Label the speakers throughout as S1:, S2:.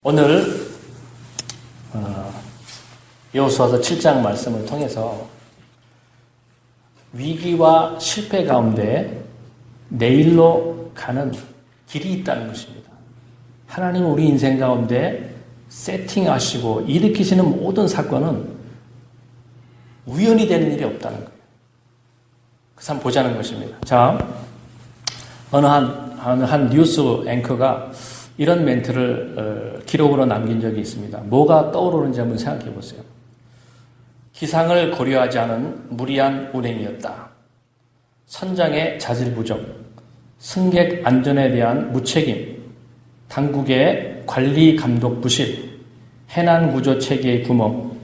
S1: 오늘 여호수아서 7장 말씀을 통해서 위기와 실패 가운데 내일로 가는 길이 있다는 것입니다. 하나님은 우리 인생 가운데 세팅하시고 일으키시는 모든 사건은 우연히 되는 일이 없다는 거예요. 그래서 한번 보자는 것입니다. 자, 어느 한 뉴스 앵커가 이런 멘트를 기록으로 남긴 적이 있습니다. 뭐가 떠오르는지 한번 생각해 보세요. 기상을 고려하지 않은 무리한 운행이었다. 선장의 자질 부족, 승객 안전에 대한 무책임, 당국의 관리 감독 부실, 해난 구조 체계의 구멍,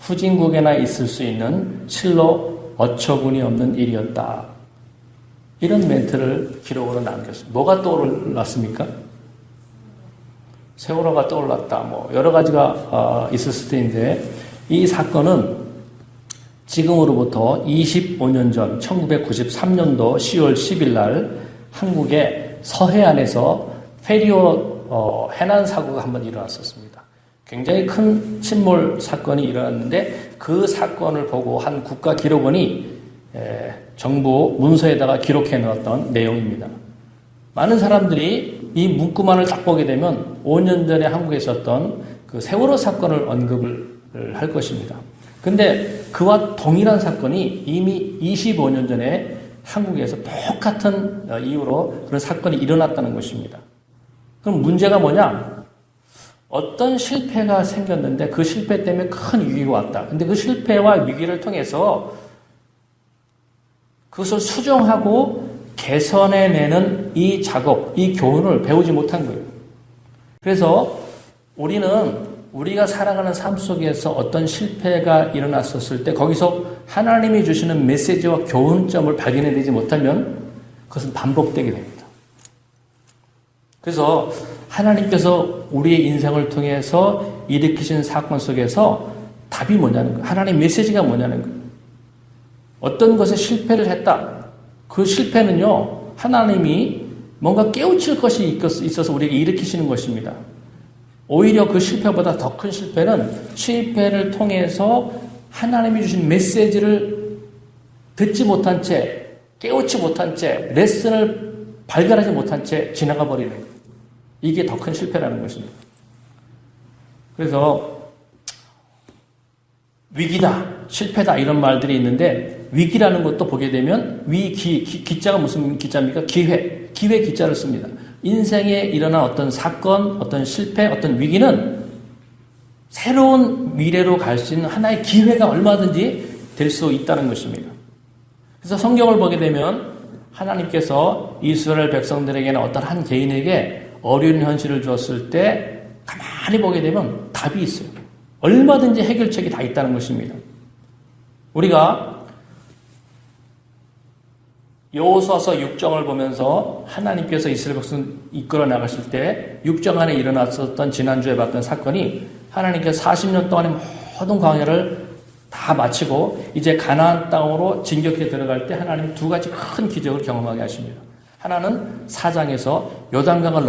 S1: 후진국에나 있을 수 있는 실로 어처구니 없는 일이었다. 이런 멘트를 기록으로 남겼습니다. 뭐가 떠올랐습니까? 세월호가 떠올랐다. 여러 가지가 있었을 텐데 이 사건은 지금으로부터 25년 전 1993년도 10월 10일 날 한국의 서해안에서 페리오 해난 사고가 한번 일어났었습니다. 굉장히 큰 침몰 사건이 일어났는데 그 사건을 보고 한 국가기록원이 정부 문서에다가 기록해 놓았던 내용입니다. 많은 사람들이 이 문구만을 딱 보게 되면 5년 전에 한국에 있었던 그 세월호 사건을 언급을 할 것입니다. 근데 그와 동일한 사건이 이미 25년 전에 한국에서 똑같은 이유로 그런 사건이 일어났다는 것입니다. 그럼 문제가 뭐냐? 어떤 실패가 생겼는데 그 실패 때문에 큰 위기가 왔다. 근데 그 실패와 위기를 통해서 그것을 수정하고 개선해내는 이 작업, 이 교훈을 배우지 못한 거예요. 그래서 우리가 살아가는 삶 속에서 어떤 실패가 일어났었을 때 거기서 하나님이 주시는 메시지와 교훈점을 발견해내지 못하면 그것은 반복되게 됩니다. 그래서 하나님께서 우리의 인생을 통해서 일으키신 사건 속에서 답이 뭐냐는 거예요. 하나님의 메시지가 뭐냐는 거예요. 어떤 것에 실패를 했다. 그 실패는요, 하나님이 뭔가 깨우칠 것이 있어서 우리에게 일으키시는 것입니다. 오히려 그 실패보다 더 큰 실패는 실패를 통해서 하나님이 주신 메시지를 듣지 못한 채, 깨우치 못한 채, 레슨을 발견하지 못한 채 지나가 버리는 거예요. 이게 더 큰 실패라는 것입니다. 그래서 위기다, 실패다 이런 말들이 있는데 위기라는 것도 보게 되면 기자가 무슨 기자입니까? 기회 기자를 씁니다. 인생에 일어난 어떤 사건, 어떤 실패, 어떤 위기는 새로운 미래로 갈 수 있는 하나의 기회가 얼마든지 될 수 있다는 것입니다. 그래서 성경을 보게 되면 하나님께서 이스라엘 백성들에게는 어떤 한 개인에게 어려운 현실을 주었을 때 가만히 보게 되면 답이 있어요. 얼마든지 해결책이 다 있다는 것입니다. 우리가 여호수아서 6장을 보면서 하나님께서 이스라엘 백성을 이끌어 나가실 때 6장 안에 일어났었던 지난주에 봤던 사건이 하나님께서 40년 동안의 모든 광야를 다 마치고 이제 가나안 땅으로 진격해 들어갈 때 하나님 두 가지 큰 기적을 경험하게 하십니다. 하나는 4장에서 요단강을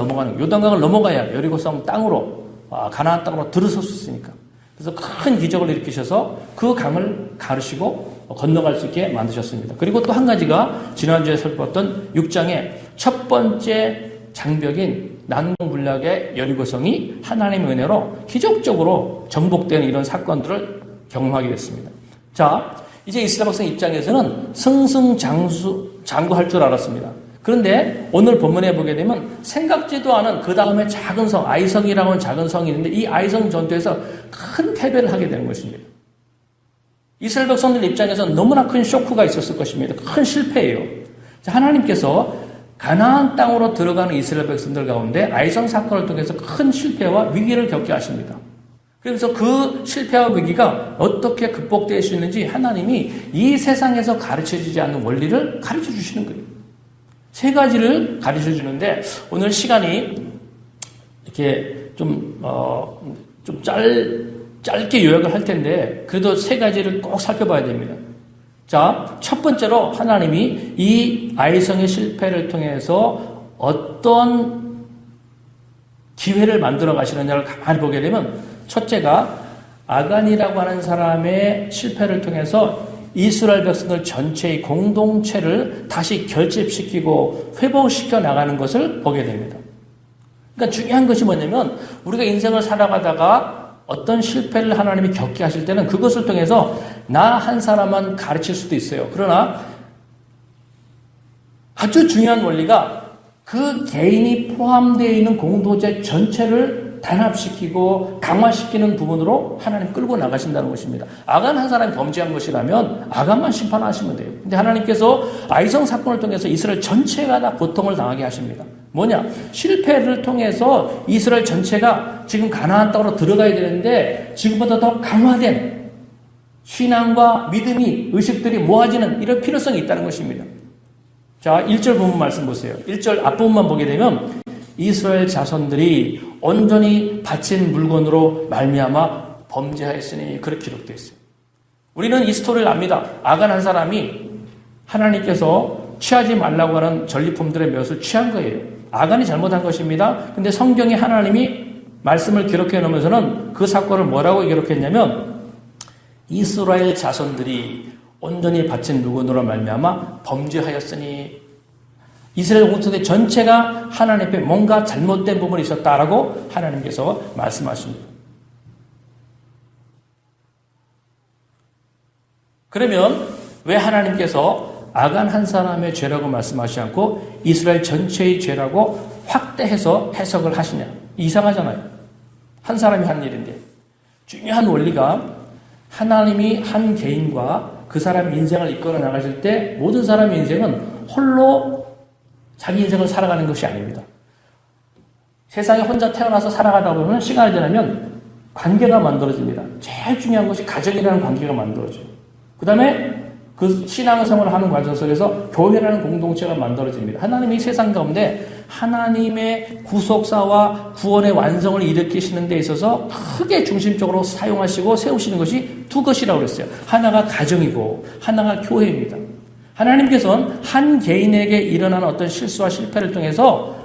S1: 넘어가야 여리고성 땅으로 가나안 땅으로 들어설 수 있으니까. 그래서 큰 기적을 일으키셔서 그 강을 가르시고 건너갈 수 있게 만드셨습니다. 그리고 또 한 가지가 지난주에 살펴봤던 6장의 첫 번째 장벽인 난공불락의 여리고성이 하나님의 은혜로 기적적으로 정복되는 이런 사건들을 경험하게 됐습니다. 자, 이제 이스라엘 백성 입장에서는 승승장구할 줄 알았습니다. 그런데 오늘 본문에 보게 되면 생각지도 않은 그 다음에 작은 성, 아이성이라고 하는 작은 성이 있는데 이 아이성 전투에서 큰 패배를 하게 되는 것입니다. 이스라엘 백성들 입장에서는 너무나 큰 쇼크가 있었을 것입니다. 큰 실패예요. 하나님께서 가나안 땅으로 들어가는 이스라엘 백성들 가운데 아이성 사건을 통해서 큰 실패와 위기를 겪게 하십니다. 그래서 그 실패와 위기가 어떻게 극복될 수 있는지 하나님이 이 세상에서 가르쳐지지 않는 원리를 가르쳐 주시는 거예요. 세 가지를 가르쳐 주는데 오늘 시간이 이렇게 좀 짧게 요약을 할 텐데 그래도 세 가지를 꼭 살펴봐야 됩니다. 자, 첫 번째로 하나님이 이 아이성의 실패를 통해서 어떤 기회를 만들어 가시느냐를 가만히 보게 되면 첫째가 아간이라고 하는 사람의 실패를 통해서 이스라엘 백성들 전체의 공동체를 다시 결집시키고 회복시켜 나가는 것을 보게 됩니다. 그러니까 중요한 것이 뭐냐면 우리가 인생을 살아가다가 어떤 실패를 하나님이 겪게 하실 때는 그것을 통해서 나 한 사람만 가르칠 수도 있어요. 그러나 아주 중요한 원리가 그 개인이 포함되어 있는 공동체 전체를 단합시키고 강화시키는 부분으로 하나님 끌고 나가신다는 것입니다. 아간 한 사람이 범죄한 것이라면 아간만 심판하시면 돼요. 근데 하나님께서 아이성 사건을 통해서 이스라엘 전체가 다 고통을 당하게 하십니다. 뭐냐? 실패를 통해서 이스라엘 전체가 지금 가나안 땅으로 들어가야 되는데 지금보다 더 강화된 신앙과 믿음이 의식들이 모아지는 이런 필요성이 있다는 것입니다. 자, 1절 부분 말씀 보세요. 1절 앞부분만 보게 되면 이스라엘 자손들이 온전히 바친 물건으로 말미암아 범죄하였으니 그렇게 기록되어 있어요. 우리는 이 스토리를 압니다. 아간 한 사람이 하나님께서 취하지 말라고 하는 전리품들의 몇을 취한 거예요. 아간이 잘못한 것입니다. 근데 성경에 하나님이 말씀을 기록해 놓으면서는 그 사건을 뭐라고 기록했냐면 이스라엘 자손들이 온전히 바친 물건으로 말미암아 범죄하였으니 이스라엘 공동체 전체가 하나님 앞에 뭔가 잘못된 부분이 있었다라고 하나님께서 말씀하십니다. 그러면 왜 하나님께서 아간 한 사람의 죄라고 말씀하시지 않고 이스라엘 전체의 죄라고 확대해서 해석을 하시냐? 이상하잖아요. 한 사람이 한 일인데. 중요한 원리가 하나님이 한 개인과 그 사람의 인생을 이끌어 나가실 때 모든 사람의 인생은 홀로 자기 인생을 살아가는 것이 아닙니다. 세상에 혼자 태어나서 살아가다 보면 시간이 지나면 관계가 만들어집니다. 제일 중요한 것이 가정이라는 관계가 만들어져요. 그 다음에 그 신앙생활을 하는 과정 속에서 교회라는 공동체가 만들어집니다. 하나님이 세상 가운데 하나님의 구속사와 구원의 완성을 일으키시는 데 있어서 크게 중심적으로 사용하시고 세우시는 것이 두 것이라고 그랬어요. 하나가 가정이고 하나가 교회입니다. 하나님께서는 한 개인에게 일어나는 어떤 실수와 실패를 통해서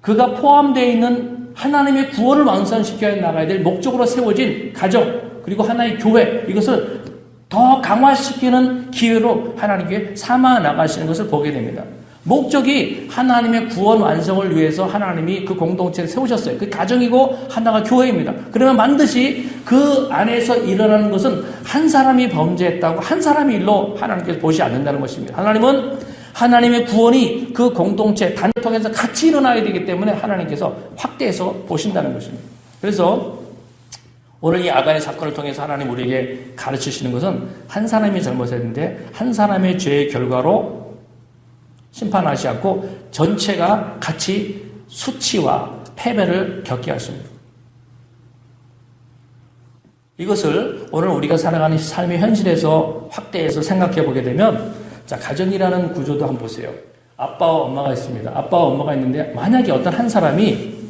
S1: 그가 포함되어 있는 하나님의 구원을 완성시켜 나가야 될 목적으로 세워진 가정 그리고 하나의 교회 이것을 더 강화시키는 기회로 하나님께 삼아 나가시는 것을 보게 됩니다. 목적이 하나님의 구원 완성을 위해서 하나님이 그 공동체를 세우셨어요. 그 가정이고 하나가 교회입니다. 그러면 반드시 그 안에서 일어나는 것은 한 사람이 범죄했다고 한 사람의 일로 하나님께서 보지 않는다는 것입니다. 하나님은 하나님의 구원이 그 공동체 단통해서 같이 일어나야 되기 때문에 하나님께서 확대해서 보신다는 것입니다. 그래서 오늘 이 아간의 사건을 통해서 하나님 우리에게 가르치시는 것은 한 사람이 잘못했는데 한 사람의 죄의 결과로 심판하지 않고 전체가 같이 수치와 패배를 겪게 하십니다. 이것을 오늘 우리가 살아가는 삶의 현실에서 확대해서 생각해 보게 되면 자, 가정이라는 구조도 한번 보세요. 아빠와 엄마가 있습니다. 아빠와 엄마가 있는데 만약에 어떤 한 사람이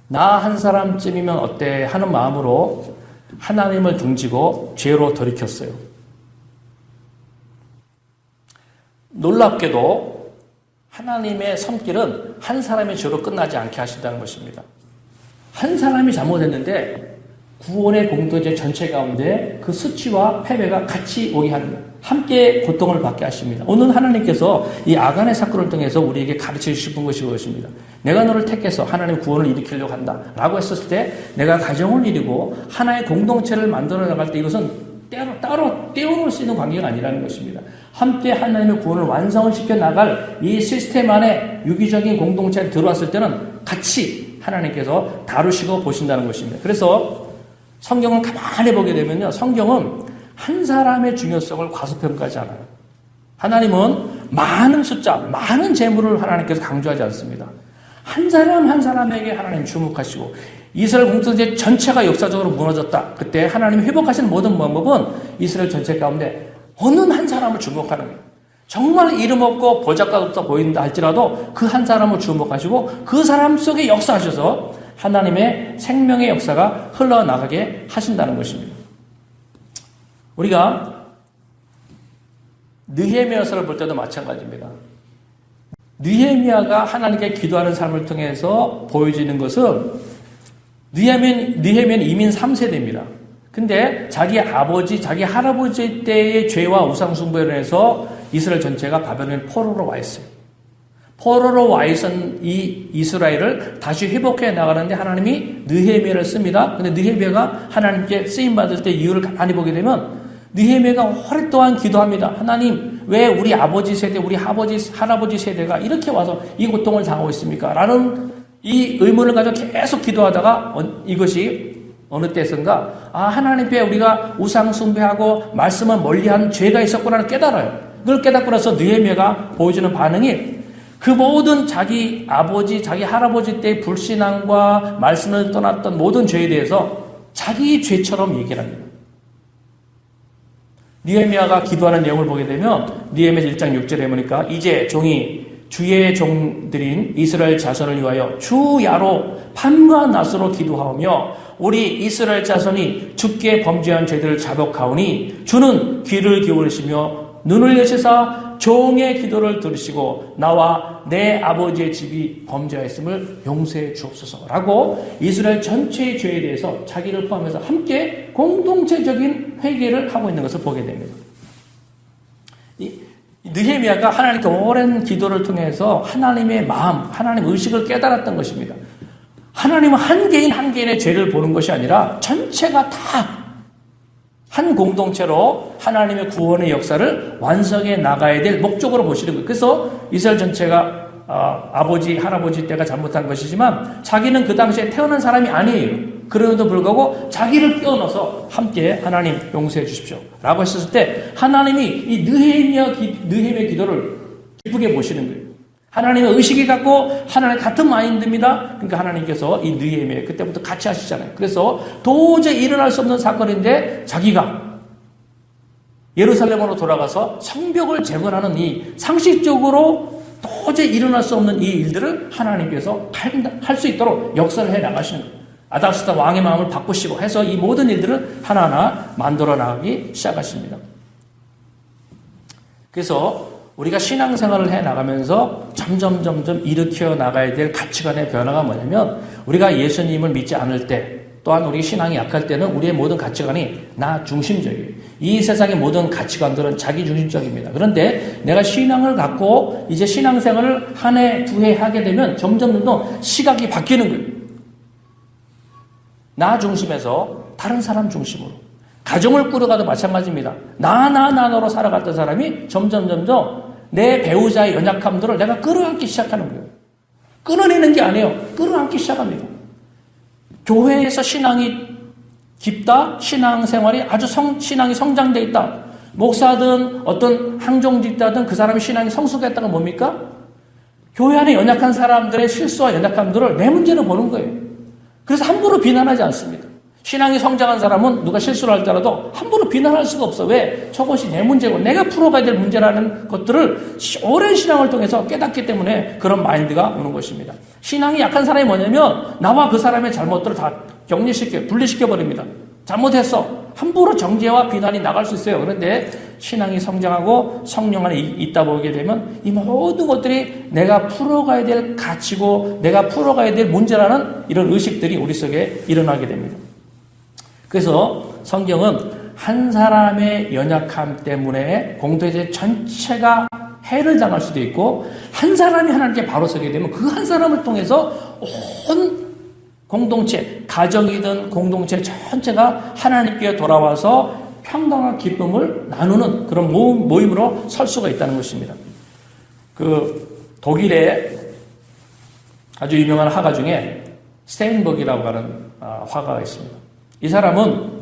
S1: 나 한 사람쯤이면 어때 하는 마음으로 하나님을 등지고 죄로 돌이켰어요. 놀랍게도 하나님의 손길은 한 사람의 죄로 끝나지 않게 하신다는 것입니다. 한 사람이 잘못했는데 구원의 공동체 전체 가운데 그 수치와 패배가 같이 오게 하는 거예요. 함께 고통을 받게 하십니다. 오늘 하나님께서 이 아간의 사건을 통해서 우리에게 가르치고 싶은 것이 그것입니다. 내가 너를 택해서 하나님의 구원을 일으키려고 한다 라고 했었을 때 내가 가정을 이루고 하나의 공동체를 만들어 나갈 때 이것은 따로 떼어놓을 수 있는 관계가 아니라는 것입니다. 함께 하나님의 구원을 완성을 시켜 나갈 이 시스템 안에 유기적인 공동체에 들어왔을 때는 같이 하나님께서 다루시고 보신다는 것입니다. 그래서 성경을 가만히 보게 되면요. 성경은 한 사람의 중요성을 과소평가하지 않아요. 하나님은 많은 숫자, 많은 재물을 하나님께서 강조하지 않습니다. 한 사람 한 사람에게 하나님 주목하시고 이스라엘 공동체 전체가 역사적으로 무너졌다. 그때 하나님이 회복하시는 모든 방법은 이스라엘 전체 가운데 어느 한 사람을 주목하는 거예요. 정말 이름 없고 보잘것 없어 보인다 할지라도 그 한 사람을 주목하시고 그 사람 속에 역사하셔서 하나님의 생명의 역사가 흘러나가게 하신다는 것입니다. 우리가 느헤미야서를 볼 때도 마찬가지입니다. 느헤미야가 하나님께 기도하는 삶을 통해서 보여지는 것은 느헤미야는 이민 3세대입니다. 근데 자기 아버지, 자기 할아버지 때의 죄와 우상숭배로 인해서 이스라엘 전체가 바벨론 포로로 와 있어요. 포로로 와 있던 이 이스라엘을 다시 회복해 나가는데 하나님이 느헤미야를 씁니다. 근데 느헤미야가 하나님께 쓰임받을 때 이유를 가만히 보게 되면 느헤미야가 오랫동안 기도합니다. 하나님, 왜 우리 아버지 세대, 우리 할아버지 세대가 이렇게 와서 이 고통을 당하고 있습니까? 라는 이 의문을 가지고 계속 기도하다가 이것이 어느 때선가 하나님께 우리가 우상 숭배하고 말씀을 멀리한 죄가 있었구나를 깨달아요. 그걸 깨닫고 나서 느헤미야가 보여주는 반응이 그 모든 자기 아버지, 자기 할아버지 때의 불신앙과 말씀을 떠났던 모든 죄에 대해서 자기 죄처럼 얘기를 합니다. 느헤미야가 기도하는 내용을 보게 되면 느헤미야 1장 6절에 보니까 이제 종이 주의 종들인 이스라엘 자손을 위하여 주야로 밤과 낮으로 기도하오며 우리 이스라엘 자손이 주께 범죄한 죄들을 자복하오니 주는 귀를 기울이시며 눈을 여시사 종의 기도를 들으시고 나와 내 아버지의 집이 범죄하였음을 용서해 주옵소서라고 이스라엘 전체의 죄에 대해서 자기를 포함해서 함께 공동체적인 회개를 하고 있는 것을 보게 됩니다. 느헤미야가 하나님께 오랜 기도를 통해서 하나님의 마음, 하나님의 의식을 깨달았던 것입니다. 하나님은 한 개인 한 개인의 죄를 보는 것이 아니라 전체가 다 한 공동체로 하나님의 구원의 역사를 완성해 나가야 될 목적으로 보시는 거예요. 그래서 이스라엘 전체가 아버지, 할아버지 때가 잘못한 것이지만 자기는 그 당시에 태어난 사람이 아니에요. 그럼에도 불구하고 자기를 끼워넣어서 함께 하나님 용서해 주십시오 라고 했을 때 하나님이 이 느헤미야의 기도를 기쁘게 보시는 거예요. 하나님의 의식이 갖고 하나님 같은 마인드입니다. 그러니까 하나님께서 이 느헤미야 그때부터 같이 하시잖아요. 그래서 도저히 일어날 수 없는 사건인데 자기가 예루살렘으로 돌아가서 성벽을 재건하는 이 상식적으로 도저히 일어날 수 없는 이 일들을 하나님께서 할 수 있도록 역사를 해 나가시는 거예요. 아닥스다 왕의 마음을 바꾸시고 해서 이 모든 일들을 하나하나 만들어 나가기 시작하십니다. 그래서 우리가 신앙생활을 해 나가면서 점점 일으켜 나가야 될 가치관의 변화가 뭐냐면 우리가 예수님을 믿지 않을 때 또한 우리 신앙이 약할 때는 우리의 모든 가치관이 나 중심적이에요. 이 세상의 모든 가치관들은 자기 중심적입니다. 그런데 내가 신앙을 갖고 이제 신앙생활을 한 해, 두 해 하게 되면 점점 시각이 바뀌는 거예요. 나 중심에서 다른 사람 중심으로. 가정을 꾸려가도 마찬가지입니다. 나로 살아갔던 사람이 점점 내 배우자의 연약함들을 내가 끌어안기 시작하는 거예요. 끌어내는 게 아니에요. 끌어안기 시작합니다. 교회에서 신앙이 깊다, 신앙생활이 아주 신앙이 성장돼 있다. 목사든 어떤 항종직자든 그 사람의 신앙이 성숙했다는 건 뭡니까? 교회 안에 연약한 사람들의 실수와 연약함들을 내 문제로 보는 거예요. 그래서 함부로 비난하지 않습니다. 신앙이 성장한 사람은 누가 실수를 할지라도 함부로 비난할 수가 없어. 왜? 저것이 내 문제고 내가 풀어가야 될 문제라는 것들을 오랜 신앙을 통해서 깨닫기 때문에 그런 마인드가 오는 것입니다. 신앙이 약한 사람이 뭐냐면 나와 그 사람의 잘못들을 다 분리시켜버립니다. 잘못했어. 함부로 정죄와 비난이 나갈 수 있어요. 그런데 신앙이 성장하고 성령 안에 있다 보게 되면 이 모든 것들이 내가 풀어가야 될 가치고 내가 풀어가야 될 문제라는 이런 의식들이 우리 속에 일어나게 됩니다. 그래서 성경은 한 사람의 연약함 때문에 공동체 전체가 해를 당할 수도 있고 한 사람이 하나님께 바로 서게 되면 그 한 사람을 통해서 온 공동체, 가정이든 공동체 전체가 하나님께 돌아와서 평강한 기쁨을 나누는 그런 모임으로 설 수가 있다는 것입니다. 그 독일의 아주 유명한 화가 중에 스테인버그라고 하는 화가가 있습니다. 이 사람은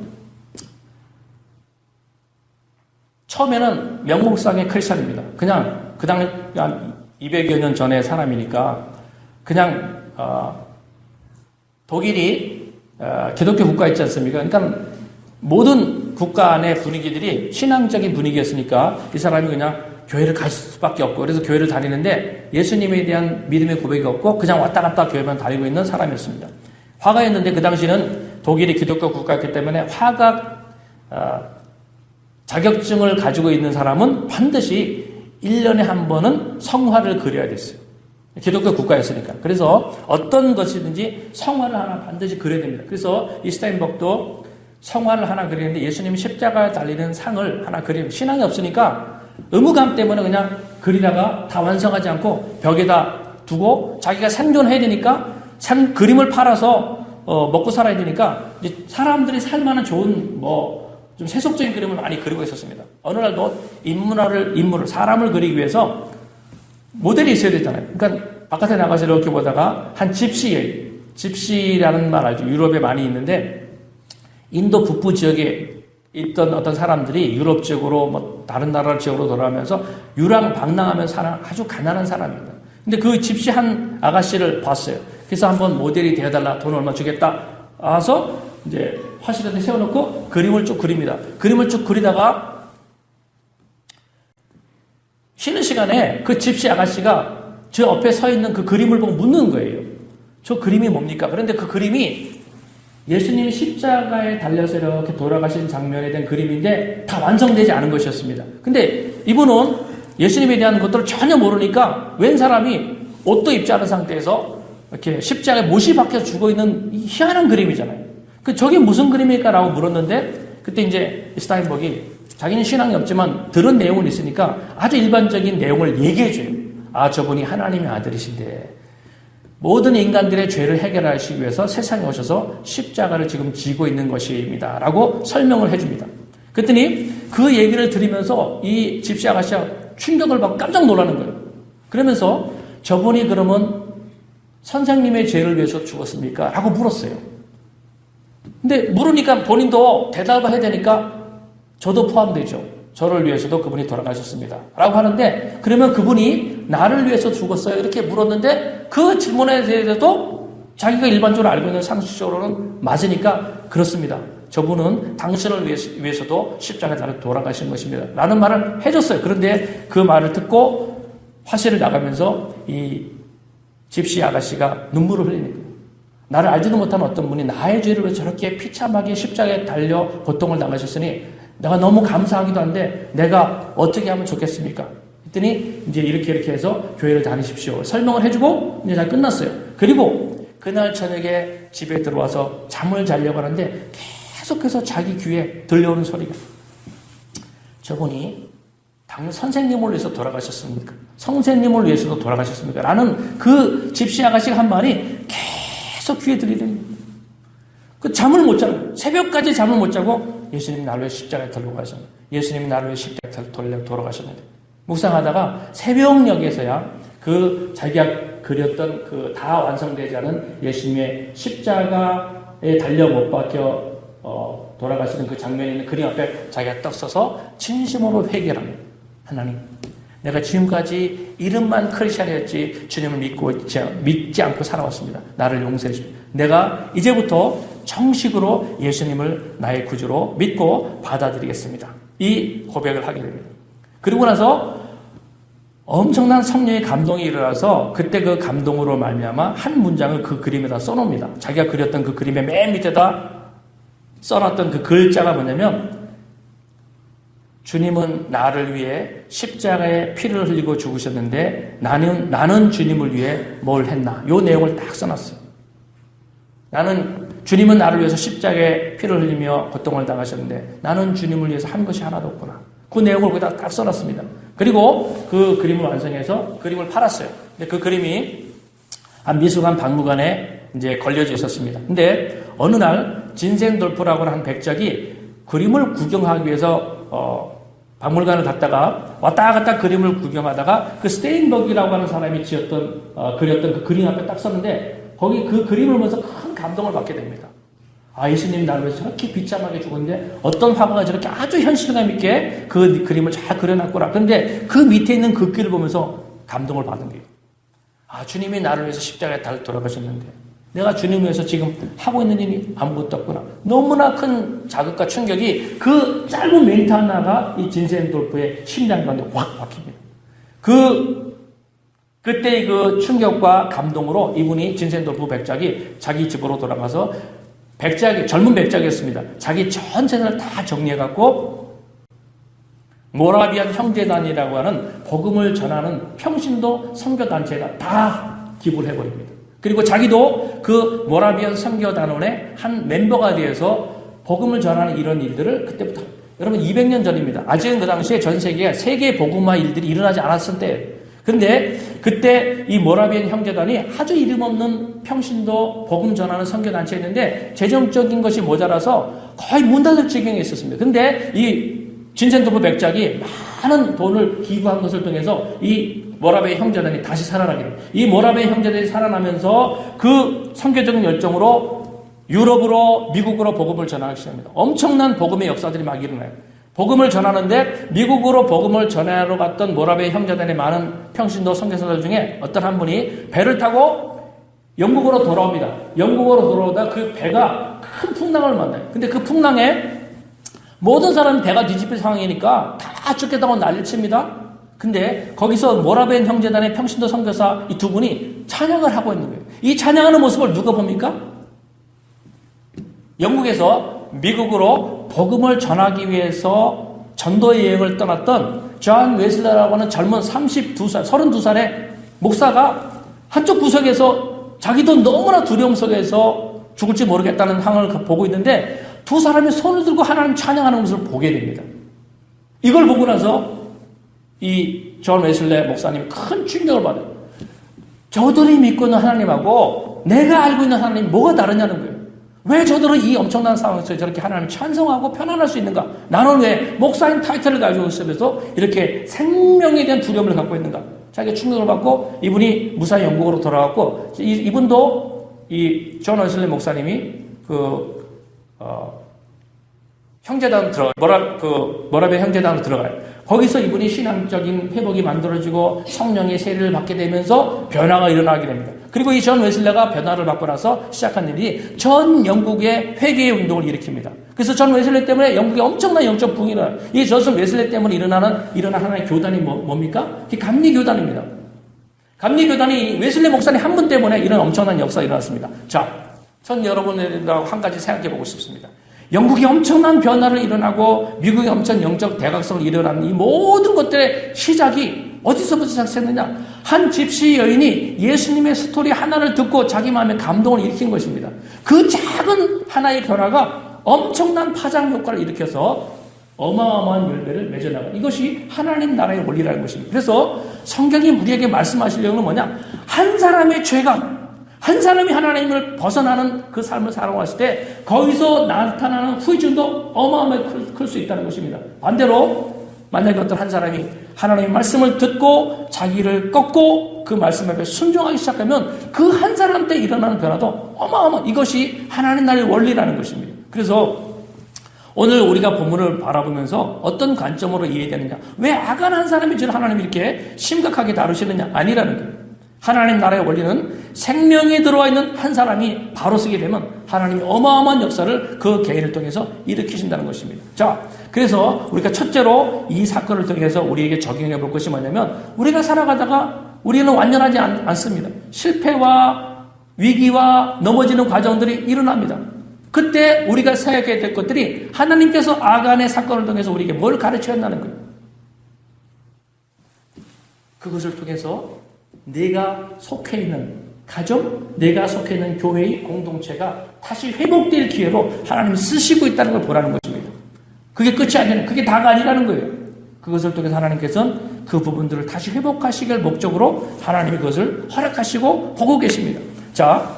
S1: 처음에는 명목상의 크리스찬입니다. 그냥 그 당시 한 200여 년 전의 사람이니까 그냥 독일이 기독교 국가 있지 않습니까? 그러니까 모든 국가 안의 분위기들이 신앙적인 분위기였으니까 이 사람이 그냥 교회를 갈 수밖에 없고 그래서 교회를 다니는데 예수님에 대한 믿음의 고백이 없고 그냥 왔다 갔다 교회만 다니고 있는 사람이었습니다. 화가였는데 그 당시는 독일이 기독교 국가였기 때문에 화가 자격증을 가지고 있는 사람은 반드시 1년에 한 번은 성화를 그려야 됐어요. 기독교 국가였으니까. 그래서 어떤 것이든지 성화를 하나 반드시 그려야 됩니다. 그래서 이 스타인벅도 성화를 하나 그리는데 예수님이 십자가에 달리는 상을 하나 그리는 신앙이 없으니까 의무감 때문에 그냥 그리다가 다 완성하지 않고 벽에다 두고 자기가 생존해야 되니까 그림을 팔아서 먹고 살아야 되니까 이제 사람들이 살만한 좋은 좀 세속적인 그림을 많이 그리고 있었습니다. 어느 날도 인물을 사람을 그리기 위해서 모델이 있어야 되잖아요. 그러니까 바깥에 나가서 이렇게 보다가 한 집시라는 말 알죠? 유럽에 많이 있는데 인도 북부 지역에 있던 어떤 사람들이 유럽 지역으로 다른 나라 지역으로 돌아가면서 유랑방랑하면서 사는 아주 가난한 사람입니다. 근데 그 집시 한 아가씨를 봤어요. 그래서 한번 모델이 되어달라, 돈 얼마 주겠다 와서 이제 화실에 세워놓고 그림을 쭉 그립니다. 그림을 쭉 그리다가 쉬는 시간에 그 집시 아가씨가 저 옆에 서 있는 그 그림을 보고 묻는 거예요. 저 그림이 뭡니까? 그런데 그 그림이 예수님이 십자가에 달려서 이렇게 돌아가신 장면에 대한 그림인데 다 완성되지 않은 것이었습니다. 근데 이분은 예수님에 대한 것들을 전혀 모르니까 웬 사람이 옷도 입지 않은 상태에서 이렇게 십자가에 못이 박혀 죽어있는 희한한 그림이잖아요. 저게 무슨 그림일까? 라고 물었는데 그때 이제 스타인벅이 자기는 신앙이 없지만 들은 내용은 있으니까 아주 일반적인 내용을 얘기해줘요. 저분이 하나님의 아들이신데 모든 인간들의 죄를 해결하시기 위해서 세상에 오셔서 십자가를 지금 지고 있는 것입니다. 라고 설명을 해줍니다. 그랬더니 그 얘기를 들으면서 이 집시 아가씨가 충격을 받고 깜짝 놀라는 거예요. 그러면서 저분이 그러면 선생님의 죄를 위해서 죽었습니까? 라고 물었어요. 근데 물으니까 본인도 대답을 해야 되니까 저도 포함되죠. 저를 위해서도 그분이 돌아가셨습니다. 라고 하는데 그러면 그분이 나를 위해서 죽었어요? 이렇게 물었는데 그 질문에 대해서도 자기가 일반적으로 알고 있는 상식적으로는 맞으니까 그렇습니다. 저분은 당신을 위해서도 십자가에 달려 돌아가신 것입니다. 라는 말을 해줬어요. 그런데 그 말을 듣고 화실을 나가면서 이 집시 아가씨가 눈물을 흘리는 거예요. 나를 알지도 못하는 어떤 분이 나의 죄를 위해 저렇게 피참하게 십자가에 달려 고통을 당하셨으니 내가 너무 감사하기도 한데 내가 어떻게 하면 좋겠습니까? 했더니 이제 이렇게 해서 교회를 다니십시오. 설명을 해주고 이제 다 끝났어요. 그리고 그날 저녁에 집에 들어와서 잠을 자려고 하는데 계속해서 자기 귀에 들려오는 소리가 저분이 당연 선생님을 위해서 돌아가셨습니까? 선생님을 위해서도 돌아가셨습니까? 라는 그 집시 아가씨가 한 말이 계속 귀에 들리더니 잠을 못 자고 새벽까지 잠을 못 자고 예수님이 나를 위해 십자가에 돌아가셨는데 예수님이 나를 위해 십자가에 돌아가셨는데 묵상하다가 새벽녘에서야 그 자기가 그렸던 그 다 완성되지 않은 예수님의 십자가에 달려 못 박혀 돌아가시는 그 장면에 있는 그림 앞에 자기가 떡 서서 진심으로 회개합니다. 하나님, 내가 지금까지 이름만 크리스찬이었지 주님을 믿지 않고 살아왔습니다. 나를 용서해 주십시오. 내가 이제부터 정식으로 예수님을 나의 구주로 믿고 받아들이겠습니다. 이 고백을 하게 됩니다. 그리고 나서 엄청난 성령의 감동이 일어나서 그때 그 감동으로 말미암아 한 문장을 그 그림에다 써놓습니다. 자기가 그렸던 그 그림의 맨 밑에다 써놨던 그 글자가 뭐냐면 주님은 나를 위해 십자가에 피를 흘리고 죽으셨는데 나는 주님을 위해 뭘 했나? 이 내용을 딱 써놨어요. 주님은 나를 위해서 십자가에 피를 흘리며 고통을 당하셨는데 나는 주님을 위해서 한 것이 하나도 없구나. 그 내용을 거기다 딱 써놨습니다. 그리고 그 그림을 완성해서 그림을 팔았어요. 근데 그 그림이 한 미술관 박물관에 이제 걸려져 있었습니다. 근데 어느 날 진센돌프라고 하는 백작이 그림을 구경하기 위해서 박물관을 갔다가 왔다 갔다 그림을 구경하다가 그 스테인버그라고 하는 사람이 그렸던 그 그림 앞에 딱 섰는데 거기 그 그림을 보면서 큰 감동을 받게 됩니다. 예수님이 나를 위해서 저렇게 비참하게 죽었는데 어떤 화가가 저렇게 아주 현실감 있게 그 그림을 잘 그려놨구나. 그런데 그 밑에 있는 글귀를 보면서 감동을 받은 거예요. 주님이 나를 위해서 십자가에 돌아가셨는데 내가 주님 위해서 지금 하고 있는 일이 아무것도 없구나. 너무나 큰 자극과 충격이 그 짧은 멘트 하나가 이 진센돌프의 심장 가운데 확 박힙니다. 그때의 그 충격과 감동으로 이분이 진센돌프 백작이 자기 집으로 돌아가서 젊은 백작이었습니다. 자기 전 재산을 다 정리해갖고 모라비안 형제단이라고 하는 복음을 전하는 평신도 선교단체가 다 기부를 해버립니다. 그리고 자기도 그 모라비안 선교단원의 한 멤버가 되어서 복음을 전하는 이런 일들을 그때부터, 여러분 200년 전입니다. 아직은 그 당시에 전 세계에 세계 복음화 일들이 일어나지 않았을 때예요. 근데 그때 이 모라비안 형제단이 아주 이름 없는 평신도 복음 전하는 선교단체였는데 재정적인 것이 모자라서 거의 문 닫을 지경에 있었습니다. 근데 이 진센토프 백작이 많은 돈을 기부한 것을 통해서 이 모라비안 형제단이 다시 살아나게 됩니다. 이 모라비안 형제단이 살아나면서 그 선교적인 열정으로 유럽으로, 미국으로 복음을 전하기 시작합니다. 엄청난 복음의 역사들이 막 일어나요. 복음을 전하는데 미국으로 복음을 전하러 갔던 모라비안 형제단의 많은 평신도 선교사들 중에 어떤 한 분이 배를 타고 영국으로 돌아옵니다. 영국으로 돌아오다 그 배가 큰 풍랑을 만나요. 근데 그 풍랑에 모든 사람이 배가 뒤집힐 상황이니까 다 죽겠다고 난리칩니다. 근데 거기서 모라비안 형제단의 평신도 선교사 이 두 분이 찬양을 하고 있는 거예요. 이 찬양하는 모습을 누가 봅니까? 영국에서 미국으로 복음을 전하기 위해서 전도 여행을 떠났던 존 웨슬레라고 하는 젊은 32살의 목사가 한쪽 구석에서 자기도 너무나 두려움 속에서 죽을지 모르겠다는 상황을 보고 있는데 두 사람이 손을 들고 하나님 찬양하는 모습을 보게 됩니다. 이걸 보고 나서 이 존 웨슬레 목사님이 큰 충격을 받아요. 저들이 믿고 있는 하나님하고 내가 알고 있는 하나님이 뭐가 다르냐는 거예요. 왜 저들은 이 엄청난 상황에서 저렇게 하나님을 찬송하고 편안할 수 있는가? 나는 왜 목사님 타이틀을 가지고 있으면서 이렇게 생명에 대한 두려움을 갖고 있는가? 자기가 충격을 받고 이분이 무사히 영국으로 돌아갔고 이분도 이 존 웨슬레 목사님이 형제단 모라비안 형제단으로 들어가요. 거기서 이분이 신앙적인 회복이 만들어지고 성령의 세례를 받게 되면서 변화가 일어나게 됩니다. 그리고 이 존 웨슬레가 변화를 받고 나서 시작한 일이 전 영국의 회개의 운동을 일으킵니다. 그래서 존 웨슬레 때문에 영국에 엄청난 영적 부흥이 일어나요. 이 존 웨슬레 때문에 일어난 하나의 교단이 뭡니까? 그게 감리교단입니다. 감리교단이 웨슬레 목사님 한 분 때문에 이런 엄청난 역사가 일어났습니다. 자, 전 여러분들하고 한 가지 생각해 보고 싶습니다. 영국이 엄청난 변화를 일어나고 미국이 엄청 영적 대각성을 일어나는 이 모든 것들의 시작이 어디서부터 시작했느냐? 한 집시 여인이 예수님의 스토리 하나를 듣고 자기 마음에 감동을 일으킨 것입니다. 그 작은 하나의 변화가 엄청난 파장 효과를 일으켜서 어마어마한 열매를 맺어나가는 이것이 하나님 나라의 원리라는 것입니다. 그래서 성경이 우리에게 말씀하시려는 건 뭐냐? 한 사람의 죄가 한 사람이 하나님을 벗어나는 그 삶을 살아왔을 때 거기서 나타나는 후유증도 어마어마하게 클 수 있다는 것입니다. 반대로 만약에 어떤 한 사람이 하나님의 말씀을 듣고 자기를 꺾고 그 말씀 앞에 순종하기 시작하면 그 한 사람 때 일어나는 변화도 이것이 하나님 나라의 원리라는 것입니다. 그래서 오늘 우리가 본문을 바라보면서 어떤 관점으로 이해되느냐? 왜 악한 한 사람이 지금 하나님이 이렇게 심각하게 다루시느냐? 아니라는 거예요. 하나님 나라의 원리는 생명에 들어와 있는 한 사람이 바로 서게 되면 하나님이 어마어마한 역사를 그 개인을 통해서 일으키신다는 것입니다. 자, 그래서 우리가 첫째로 이 사건을 통해서 우리에게 적용해 볼 것이 뭐냐면 우리가 살아가다가 우리는 완전하지 않습니다. 실패와 위기와 넘어지는 과정들이 일어납니다. 그때 우리가 생각해야 될 것들이 하나님께서 아간의 사건을 통해서 우리에게 뭘 가르쳤다는 거예요. 그것을 통해서 내가 속해 있는 가정, 내가 속해 있는 교회의 공동체가 다시 회복될 기회로 하나님이 쓰시고 있다는 걸 보라는 것입니다. 그게 끝이 아니라 그게 다가 아니라는 거예요. 그것을 통해서 하나님께서는 그 부분들을 다시 회복하시길 목적으로 하나님이 그것을 허락하시고 보고 계십니다. 자,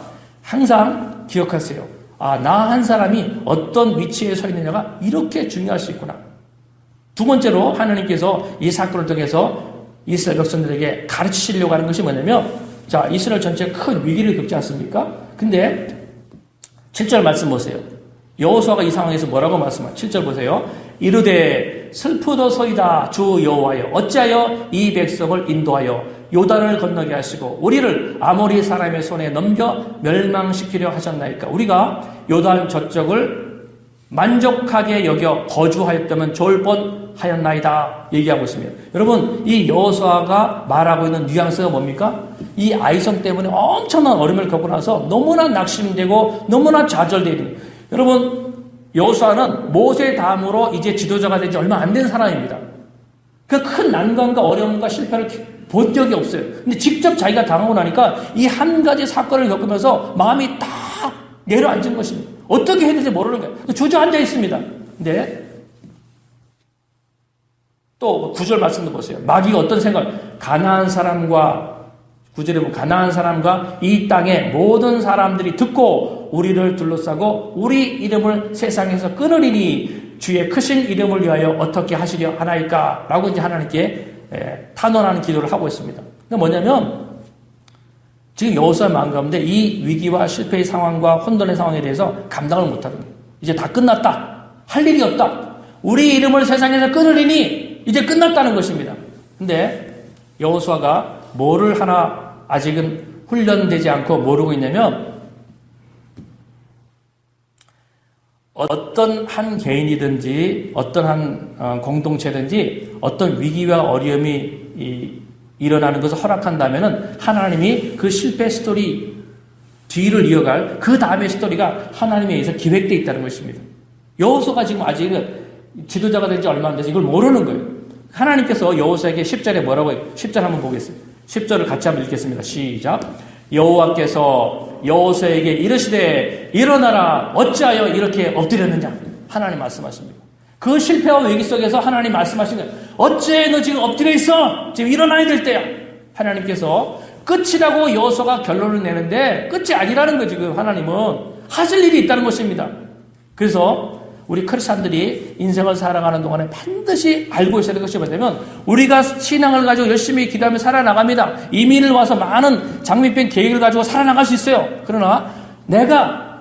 S1: 항상 기억하세요. 나 한 사람이 어떤 위치에 서 있느냐가 이렇게 중요할 수 있구나. 두 번째로 하나님께서 이 사건을 통해서 이스라엘 백성들에게 가르치시려고 하는 것이 뭐냐면, 자, 이스라엘 전체가 큰 위기를 겪지 않습니까? 근데 7절 말씀 보세요. 여호수아가 이 상황에서 뭐라고 말씀하세요? 7절 보세요. 이르되 슬프도소이다 주 여호와여 어찌하여 이 백성을 인도하여 요단을 건너게 하시고 우리를 아모리 사람의 손에 넘겨 멸망시키려 하셨나이까. 우리가 요단 저쪽을 만족하게 여겨 거주하였다면 좋을 뻔하였나이다 얘기하고 있습니다. 여러분, 이 여호수아가 말하고 있는 뉘앙스가 뭡니까? 이 아이성 때문에 엄청난 어려움을 겪고 나서 너무나 낙심되고 너무나 좌절되는, 여러분, 여호수아는 모세 다음으로 이제 지도자가 된 지 얼마 안 된 사람입니다. 그 큰 난관과 어려움과 실패를 본 적이 없어요. 근데 직접 자기가 당하고 나니까 이 한 가지 사건을 겪으면서 마음이 딱 내려앉은 것입니다. 어떻게 해야 될지 모르는 거예요. 주저앉아 있습니다. 근데 또 9절 말씀도 보세요. 마귀가 어떤 생각? 가나안 사람과 9절에 보면 가나안 사람과 이 땅의 모든 사람들이 듣고 우리를 둘러싸고 우리 이름을 세상에서 끊으리니 주의 크신 이름을 위하여 어떻게 하시려 하나이까? 라고 이제 하나님께 탄원하는 기도를 하고 있습니다. 그러니까 뭐냐면 지금 여호수아의 마음 가운데 이 위기와 실패의 상황과 혼돈의 상황에 대해서 감당을 못하는 거예요. 이제 다 끝났다. 할 일이 없다. 우리 이름을 세상에서 끊으리니 이제 끝났다는 것입니다. 근데 여호수아가 뭐를 하나 아직은 훈련되지 않고 모르고 있냐면 어떤 한 개인이든지 어떤 한 공동체든지 어떤 위기와 어려움이 일어나는 것을 허락한다면은 하나님이 그 실패 스토리 뒤를 이어갈 그 다음의 스토리가 하나님에 의해서 기획되어 있다는 것입니다. 여호수아가 지금 아직은 지도자가 된 지 얼마 안 돼서 이걸 모르는 거예요. 하나님께서 여호수아에게 10절에 뭐라고 해요? 10절 한번 보겠습니다. 10절을 같이 한번 읽겠습니다. 시작. 여호와께서 여호수아에게 이르시되 일어나라 어찌하여 이렇게 엎드렸느냐. 하나님 말씀하십니다. 그 실패와 위기 속에서 하나님 말씀하신 거예요. 어째 너 지금 엎드려 있어? 지금 일어나야 될 때야. 하나님께서 끝이라고 여호수아가 결론을 내는데 끝이 아니라는 거예요. 지금 하나님은 하실 일이 있다는 것입니다. 그래서 우리 크리스찬들이 인생을 살아가는 동안에 반드시 알고 있어야 될 것이 뭐냐면 우리가 신앙을 가지고 열심히 기도하며 살아나갑니다. 이민을 와서 많은 장밋빛 계획을 가지고 살아나갈 수 있어요. 그러나 내가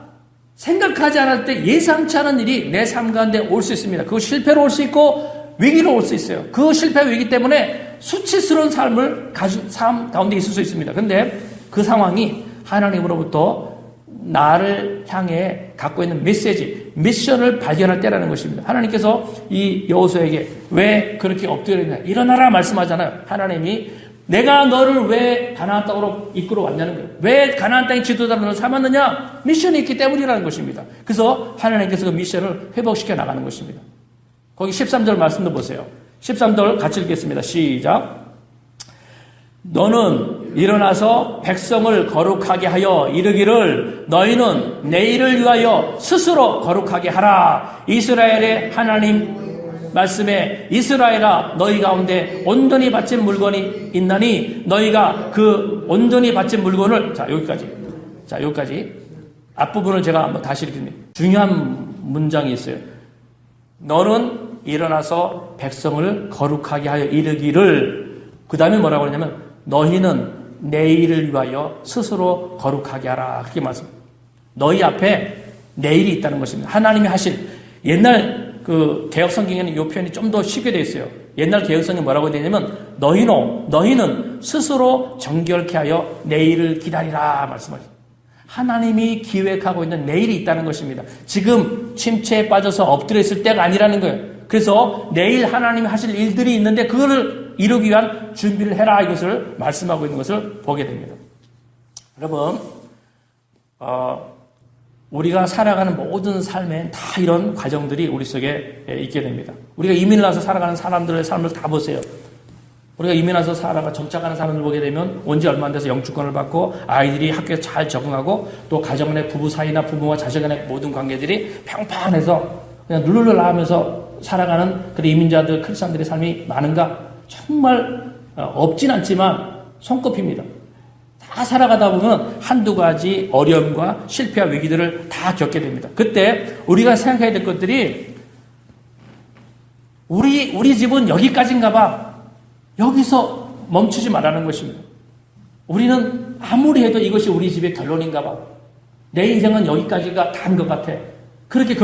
S1: 생각하지 않을 때 예상치 않은 일이 내 삶 가운데 올 수 있습니다. 그 실패로 올 수 있고 위기로 올 수 있어요. 그 실패 위기 때문에 수치스러운 삶을 삶 가운데 있을 수 있습니다. 그런데 그 상황이 하나님으로부터 나를 향해 갖고 있는 메시지, 미션을 발견할 때라는 것입니다. 하나님께서 이 여호수아에게 왜 그렇게 엎드려있냐 일어나라 말씀하잖아요. 하나님이 내가 너를 왜 가나안 땅으로 이끌어 왔냐는 거예요. 왜 가나안 땅의 지도자로 너를 삼았느냐? 미션이 있기 때문이라는 것입니다. 그래서 하나님께서 그 미션을 회복시켜 나가는 것입니다. 거기 13절 말씀도 보세요. 13절 같이 읽겠습니다. 시작. 너는 일어나서 백성을 거룩하게 하여 이르기를 너희는 내일을 위하여 스스로 거룩하게 하라. 이스라엘의 하나님 말씀에 이스라엘아 너희 가운데 온전히 바친 물건이 있나니 너희가 그 온전히 바친 물건을 자 여기까지 앞부분을 제가 한번 다시 읽습니다. 중요한 문장이 있어요. 너는 일어나서 백성을 거룩하게 하여 이르기를 그 다음에 뭐라고 하냐면 너희는 내일을 위하여 스스로 거룩하게 하라. 그렇게 말씀합니다. 너희 앞에 내일이 있다는 것입니다. 하나님이 하실 옛날 그 개혁성경에는 이 표현이 좀 더 쉽게 되어 있어요. 옛날 개혁성경이 뭐라고 되냐면 너희는 스스로 정결케 하여 내일을 기다리라 말씀하십니다. 하나님이 기획하고 있는 내일이 있다는 것입니다. 지금 침체에 빠져서 엎드려 있을 때가 아니라는 거예요. 그래서 내일 하나님이 하실 일들이 있는데 그거를 이루기 위한 준비를 해라 이것을 말씀하고 있는 것을 보게 됩니다. 여러분 우리가 살아가는 모든 삶엔 다 이런 과정들이 우리 속에 있게 됩니다. 우리가 이민을 와서 살아가는 사람들의 삶을 다 보세요. 우리가 이민 와서 정착하는 사람들 보게 되면 온 지 얼마 안 돼서 영주권을 받고 아이들이 학교에 잘 적응하고 또 가정 내 부부 사이나 부모와 자식 간의 모든 관계들이 평판해서 그냥 눌룰룰 하면서 살아가는 그런 이민자들, 크리스찬들의 삶이 많은가? 정말 없진 않지만 손꼽힙니다. 다 살아가다 보면 한두 가지 어려움과 실패와 위기들을 다 겪게 됩니다. 그때 우리가 생각해야 될 것들이 우리 집은 여기까지인가 봐. 여기서 멈추지 말라는 것입니다. 우리는 아무리 해도 이것이 우리 집의 결론인가 봐. 내 인생은 여기까지가 다인 것 같아. 그렇게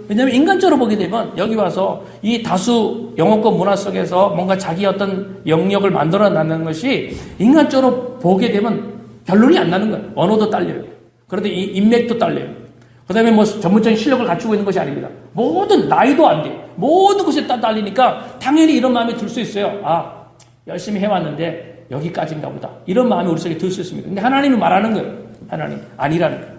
S1: 왜냐하면 인간적으로 보게 되면 여기 와서 이 다수 영어권 문화 속에서 뭔가 자기 어떤 영역을 만들어내는 것이 인간적으로 보게 되면 결론이 안 나는 거예요. 언어도 딸려요. 그런데 이 인맥도 딸려요. 그 다음에 뭐 전문적인 실력을 갖추고 있는 것이 아닙니다. 모든 나이도 안 돼. 모든 것에 다 딸리니까 당연히 이런 마음이 들 수 있어요. 열심히 해왔는데 여기까지인가 보다. 이런 마음이 우리 속에 들 수 있습니다. 근데 하나님이 말하는 거예요. 하나님 아니라는 거예요.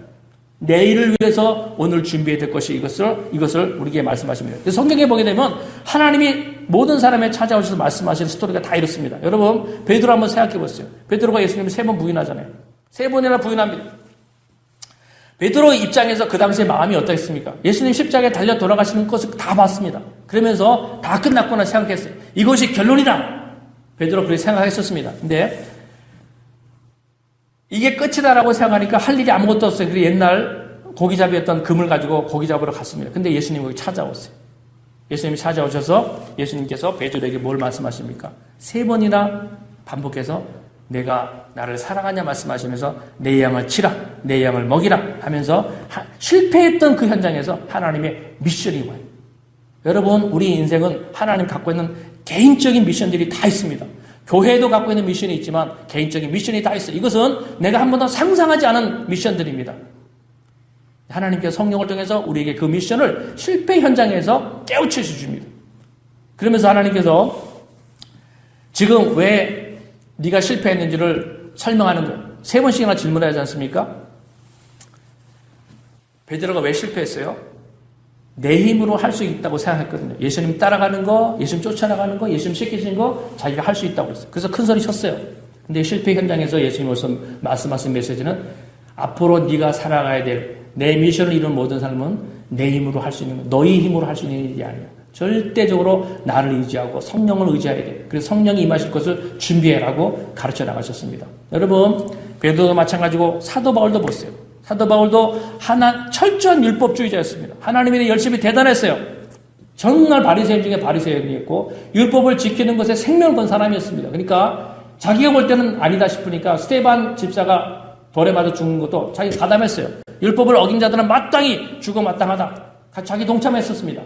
S1: 내일을 위해서 오늘 준비해야 될 것이 이것을 우리에게 말씀하십니다. 그래서 성경에 보게 되면 하나님이 모든 사람에 찾아오셔서 말씀하시는 스토리가 다 이렇습니다. 여러분, 베드로 한번 생각해 보세요. 베드로가 예수님을 3번 부인하잖아요. 3번이나 부인합니다. 베드로 입장에서 그 당시에 마음이 어떠했습니까? 예수님 십자가에 달려 돌아가시는 것을 다 봤습니다. 그러면서 다 끝났구나 생각했어요. 이것이 결론이다. 베드로 그렇게 생각했었습니다. 근데 이게 끝이다라고 생각하니까 할 일이 아무것도 없어요. 그래서 옛날 고기잡이였던 금을 가지고 고기 잡으러 갔습니다. 근데 예수님이 거기 찾아오세요. 예수님이 찾아오셔서 예수님께서 베드로에게 뭘 말씀하십니까? 3번이나 반복해서 내가 나를 사랑하냐 말씀하시면서 내 양을 치라, 내 양을 먹이라 하면서 실패했던 그 현장에서 하나님의 미션이 와요. 여러분, 우리 인생은 하나님 갖고 있는 개인적인 미션들이 다 있습니다. 교회도 갖고 있는 미션이 있지만 개인적인 미션이 다 있어요. 이것은 내가 한 번도 상상하지 않은 미션들입니다. 하나님께서 성령을 통해서 우리에게 그 미션을 실패 현장에서 깨우쳐 주십니다. 그러면서 하나님께서 지금 왜 네가 실패했는지를 설명하는 거예요. 3번씩이나 질문하지 않습니까? 베드로가 왜 실패했어요? 내 힘으로 할 수 있다고 생각했거든요. 예수님 따라가는 거, 예수님 쫓아나가는 거, 예수님 시키신 거 자기가 할 수 있다고 그랬어요. 그래서 큰 소리 쳤어요. 근데 실패 현장에서 예수님이 말씀하신 메시지는 앞으로 네가 살아가야 될 내 미션을 이룬 모든 삶은 내 힘으로 할 수 있는 거, 너희 힘으로 할 수 있는 일이 아니야. 절대적으로 나를 의지하고 성령을 의지해야 돼. 그래서 성령이 임하실 것을 준비해라고 가르쳐 나가셨습니다. 여러분, 베드로도 마찬가지고 사도 바울도 보세요. 사도 바울도 철저한 율법주의자였습니다. 하나님에 대해 열심히 대단했어요. 정말 바리새인 중에 바리새인이었고 율법을 지키는 것에 생명을 건 사람이었습니다. 그러니까 자기가 볼 때는 아니다 싶으니까 스데반 집사가 돌에 맞아 죽는 것도 자기가 가담했어요. 율법을 어긴 자들은 마땅히 죽어 마땅하다. 자기 동참했었습니다.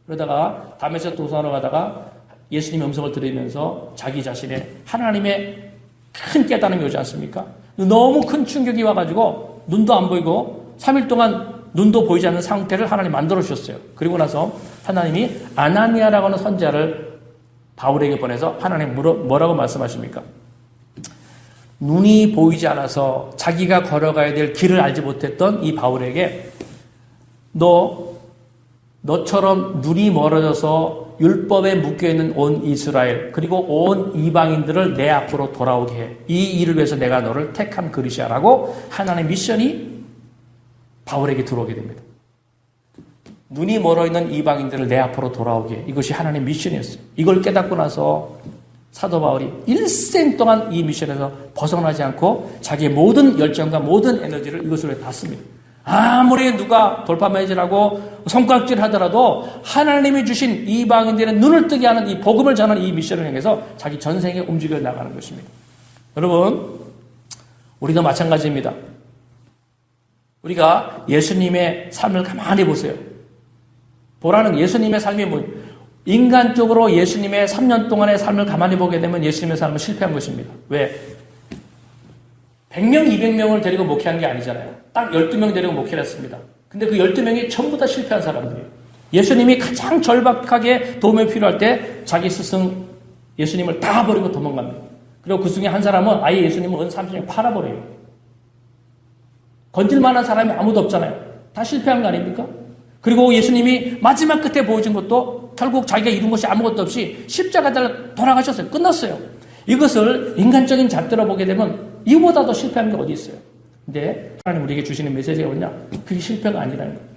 S1: 그러다가 다메섹 도상으로 가다가 예수님의 음성을 들으면서 자기 자신의 하나님의 큰 깨달음이 오지 않습니까? 너무 큰 충격이 와가지고 눈도 안 보이고 3일 동안 눈도 보이지 않는 상태를 하나님 만들어 주셨어요. 그리고 나서 하나님이 아나니아라고 하는 선지자를 바울에게 보내서 하나님 뭐라고 말씀하십니까? 눈이 보이지 않아서 자기가 걸어가야 될 길을 알지 못했던 이 바울에게 너처럼 눈이 멀어져서 율법에 묶여있는 온 이스라엘 그리고 온 이방인들을 내 앞으로 돌아오게 해. 이 일을 위해서 내가 너를 택한 그릇이야라고 하나님의 미션이 바울에게 들어오게 됩니다. 눈이 멀어있는 이방인들을 내 앞으로 돌아오게 해. 이것이 하나님의 미션이었어요. 이걸 깨닫고 나서 사도 바울이 일생 동안 이 미션에서 벗어나지 않고 자기의 모든 열정과 모든 에너지를 이것으로 닿습니다. 아무리 누가 돌파매질하고 손가락질 하더라도 하나님이 주신 이방인들의 눈을 뜨게 하는 이 복음을 전하는 이 미션을 향해서 자기 전생에 움직여 나가는 것입니다. 여러분, 우리도 마찬가지입니다. 우리가 예수님의 삶을 가만히 보세요. 보라는 예수님의 삶이 뭐예요? 인간적으로 예수님의 3년 동안의 삶을 가만히 보게 되면 예수님의 삶은 실패한 것입니다. 왜? 100명, 200명을 데리고 목회한 게 아니잖아요. 딱 12명 데리고 목회를 했습니다. 근데 그 12명이 전부 다 실패한 사람들이에요. 예수님이 가장 절박하게 도움이 필요할 때 자기 스승 예수님을 다 버리고 도망갑니다. 그리고 그 중에 한 사람은 아예 예수님을 은 30년 팔아버려요. 건질 만한 사람이 아무도 없잖아요. 다 실패한 거 아닙니까? 그리고 예수님이 마지막 끝에 보여준 것도 결국 자기가 이룬 것이 아무것도 없이 십자가에 돌아가셨어요. 끝났어요. 이것을 인간적인 잣대로 보게 되면 이보다 더 실패한 게 어디 있어요. 근데 하나님 우리에게 주시는 메시지가 뭐냐? 그게 실패가 아니라는 거예요.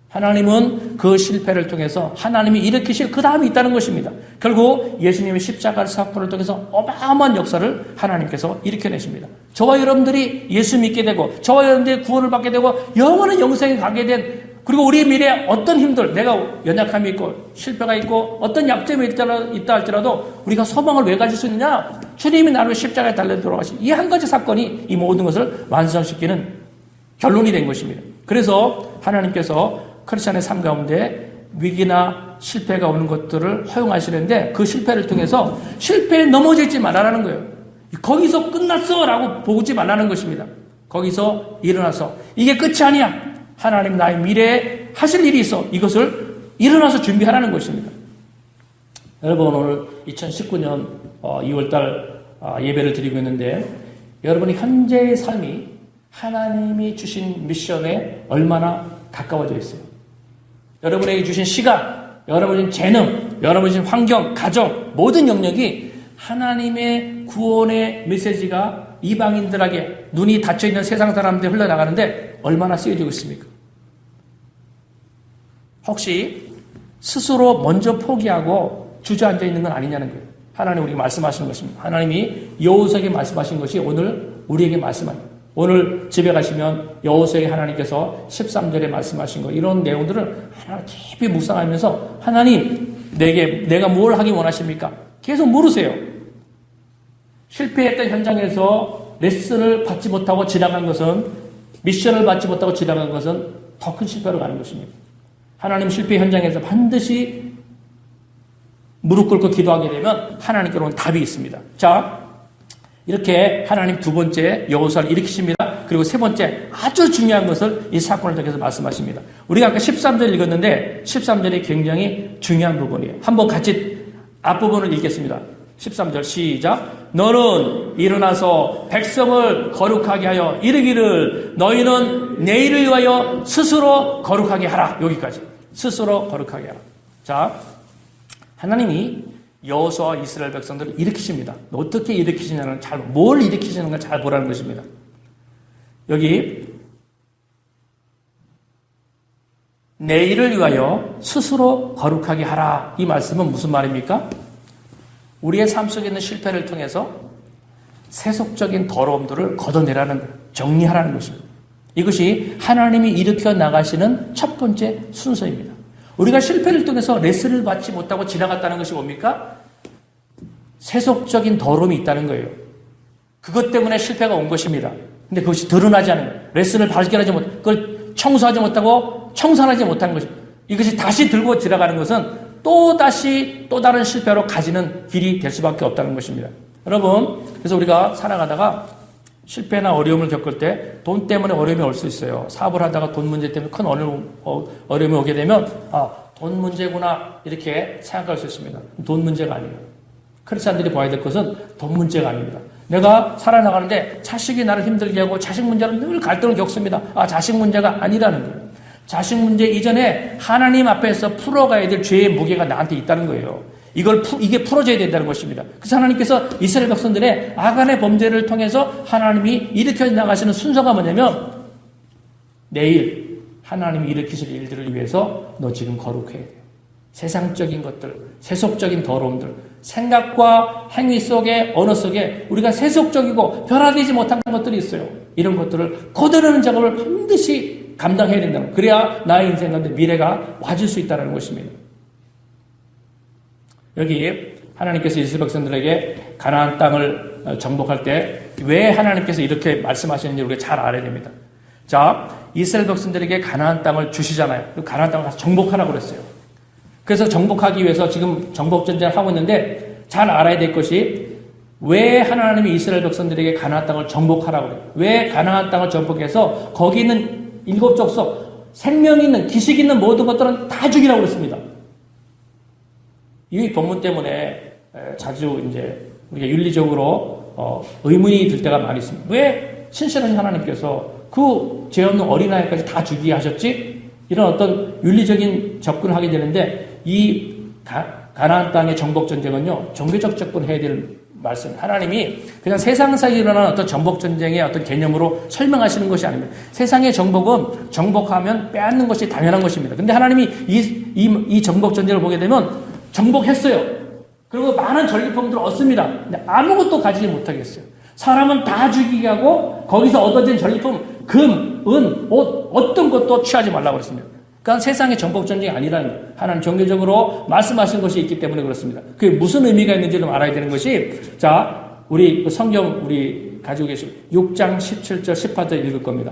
S1: 하나님은 그 실패를 통해서 하나님이 일으키실 그 다음이 있다는 것입니다. 결국 예수님의 십자가 사건을 통해서 어마어마한 역사를 하나님께서 일으켜내십니다. 저와 여러분들이 예수 믿게 되고 저와 여러분들이 구원을 받게 되고 영원한 영생에 가게 된 그리고 우리의 미래에 어떤 힘들, 내가 연약함이 있고 실패가 있고 어떤 약점이 있다 할지라도 우리가 소망을 왜 가질 수 있느냐? 주님이 나를 십자가에 달려 돌아가신 이 한 가지 사건이 이 모든 것을 완성시키는 결론이 된 것입니다. 그래서 하나님께서 크리스찬의 삶 가운데 위기나 실패가 오는 것들을 허용하시는데 그 실패를 통해서 실패에 넘어지지 말라는 거예요. 거기서 끝났어 라고 보지 말라는 것입니다. 거기서 일어나서 이게 끝이 아니야. 하나님 나의 미래에 하실 일이 있어. 이것을 일어나서 준비하라는 것입니다. 여러분 오늘 2019년 2월달 예배를 드리고 있는데 여러분이 현재의 삶이 하나님이 주신 미션에 얼마나 가까워져 있어요. 여러분에게 주신 시간, 여러분의 재능, 여러분의 주신 환경, 가정, 모든 영역이 하나님의 구원의 메시지가 이방인들에게 눈이 닫혀있는 세상 사람들에 흘러나가는데 얼마나 쓰여지고 있습니까? 혹시 스스로 먼저 포기하고 주저앉아 있는 건 아니냐는 거예요. 하나님 우리에게 말씀하시는 것입니다. 하나님이 여호수아에게 말씀하신 것이 오늘 우리에게 말씀합니다. 오늘 집에 가시면 여호수아에게 하나님께서 13절에 말씀하신 것 이런 내용들을 하나 깊이 묵상하면서 하나님 내가 뭘 하기 원하십니까? 계속 물으세요. 실패했던 현장에서 레슨을 받지 못하고 지나간 것은 미션을 받지 못하고 지나간 것은 더 큰 실패로 가는 것입니다. 하나님 실패 현장에서 반드시 무릎 꿇고 기도하게 되면 하나님께로는 답이 있습니다. 자, 이렇게 하나님 두 번째 여호수아를 일으키십니다. 그리고 세 번째 아주 중요한 것을 이 사건을 통해서 말씀하십니다. 우리가 아까 13절 읽었는데 13절이 굉장히 중요한 부분이에요. 한번 같이 앞부분을 읽겠습니다. 13절 시작. 너는 일어나서 백성을 거룩하게 하여 이르기를 너희는 내일을 위하여 스스로 거룩하게 하라. 여기까지. 스스로 거룩하게 하라. 자, 하나님이 여호수아와 이스라엘 백성들을 일으키십니다. 어떻게 일으키시냐는 뭘 일으키시는가 잘 보라는 것입니다. 여기 내일을 위하여 스스로 거룩하게 하라. 이 말씀은 무슨 말입니까? 우리의 삶 속에 있는 실패를 통해서 세속적인 더러움들을 걷어내라는 정리하라는 것입니다. 이것이 하나님이 일으켜 나가시는 첫 번째 순서입니다. 우리가 실패를 통해서 레슨을 받지 못하고 지나갔다는 것이 뭡니까? 세속적인 더러움이 있다는 거예요. 그것 때문에 실패가 온 것입니다. 근데 그것이 드러나지 않은 거예요. 레슨을 발견하지 못, 그걸 청소하지 못하고 청산하지 못한 것입니다. 이것이 다시 들고 지나가는 것은 또다시 또 다른 실패로 가지는 길이 될 수밖에 없다는 것입니다. 여러분, 그래서 우리가 살아가다가 실패나 어려움을 겪을 때 돈 때문에 어려움이 올 수 있어요. 사업을 하다가 돈 문제 때문에 큰 어려움이 오게 되면 돈 문제구나 이렇게 생각할 수 있습니다. 돈 문제가 아니에요. 크리스찬들이 봐야 될 것은 돈 문제가 아닙니다. 내가 살아나가는데 자식이 나를 힘들게 하고 자식 문제로 늘 갈등을 겪습니다. 자식 문제가 아니라는 거예요. 자식 문제 이전에 하나님 앞에서 풀어가야 될 죄의 무게가 나한테 있다는 거예요. 이게 풀어져야 된다는 것입니다. 그래서 하나님께서 이스라엘 백성들의 아간의 범죄를 통해서 하나님이 일으켜 나가시는 순서가 뭐냐면 내일 하나님이 일으키실 일들을 위해서 너 지금 거룩해야 돼. 세상적인 것들, 세속적인 더러움들, 생각과 행위 속에 언어 속에 우리가 세속적이고 변화되지 못한 것들이 있어요. 이런 것들을 걷어내는 작업을 반드시 감당해야 된다는 거예요. 그래야 나의 인생 가운데 미래가 와줄 수 있다는 것입니다. 여기 하나님께서 이스라엘 백성들에게 가나안 땅을 정복할 때 왜 하나님께서 이렇게 말씀하시는지 우리가 잘 알아야 됩니다. 자, 이스라엘 백성들에게 가나안 땅을 주시잖아요. 그 가나안 땅을 가서 정복하라고 그랬어요. 그래서 정복하기 위해서 지금 정복 전쟁을 하고 있는데 잘 알아야 될 것이 왜 하나님이 이스라엘 백성들에게 가나안 땅을 정복하라고 그래요. 왜 가나안 땅을 정복해서 거기 있는 일곱 족속 생명 있는 기식 있는 모든 것들은 다 죽이라고 그랬습니다. 이 본문 때문에 자주 이제 우리가 윤리적으로 의문이 들 때가 많이 있습니다. 왜 신실하신 하나님께서 그 죄 없는 어린아이까지 다 죽이게 하셨지? 이런 어떤 윤리적인 접근을 하게 되는데 이 가나안 땅의 정복 전쟁은요 종교적 접근해야 될 말씀. 하나님이 그냥 세상에서 일어나는 어떤 정복 전쟁의 어떤 개념으로 설명하시는 것이 아닙니다. 세상의 정복은 정복하면 빼앗는 것이 당연한 것입니다. 근데 하나님이 이 정복 전쟁을 보게 되면 정복했어요. 그리고 많은 전리품들을 얻습니다. 근데 아무것도 가지지 못하겠어요. 사람은 다 죽이게 하고 거기서 얻어진 전리품, 금, 은, 옷 어떤 것도 취하지 말라고 그랬습니다. 그러니까 세상의 정복 전쟁이 아니라는 거예요. 하나님 종교적으로 말씀하신 것이 있기 때문에 그렇습니다. 그게 무슨 의미가 있는지를 알아야 되는 것이 자, 우리 성경 우리 가지고 계신 6장 17절 18절 읽을 겁니다.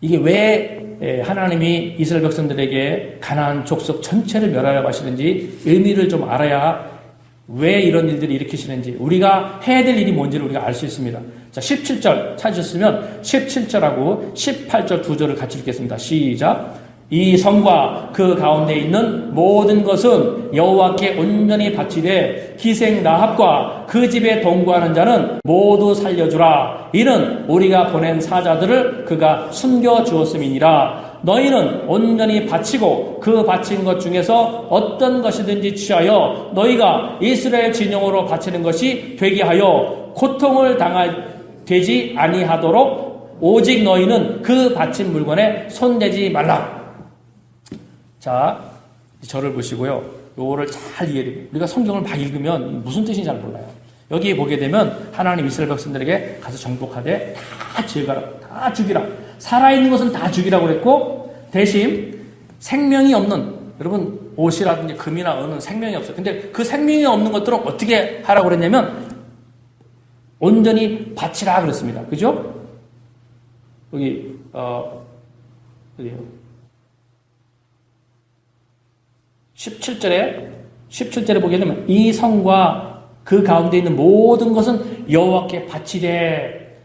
S1: 이게 왜 하나님이 이스라엘 백성들에게 가나안 족속 전체를 멸하라고 하시는지 의미를 좀 알아야 왜 이런 일들을 일으키시는지 우리가 해야 될 일이 뭔지를 우리가 알 수 있습니다. 자, 17절 찾으셨으면 17절하고 18절 두 절을 같이 읽겠습니다. 시작. 이 성과 그 가운데 있는 모든 것은 여호와께 온전히 바치되 기생 라합과 그 집에 동거하는 자는 모두 살려주라. 이는 우리가 보낸 사자들을 그가 숨겨 주었음이니라. 너희는 온전히 바치고 그 바친 것 중에서 어떤 것이든지 취하여 너희가 이스라엘 진영으로 바치는 것이 되게 하여 고통을 되지 아니하도록 오직 너희는 그 바친 물건에 손대지 말라. 자, 저를 보시고요. 요거를 잘 이해해요. 우리가 성경을 막 읽으면 무슨 뜻인지 잘 몰라요. 여기 보게 되면 하나님 이스라엘 백성들에게 가서 정복하되 다 제거하라, 다 죽이라. 살아있는 것은 다 죽이라고 그랬고 대신 생명이 없는, 여러분 옷이라든지 금이나 은은 생명이 없어요. 근데 그 생명이 없는 것들은 어떻게 하라고 그랬냐면 온전히 바치라 그랬습니다. 그죠? 여기 어디요? 17절에 보게 되면 이 성과 그 가운데 있는 모든 것은 여호와께 바치되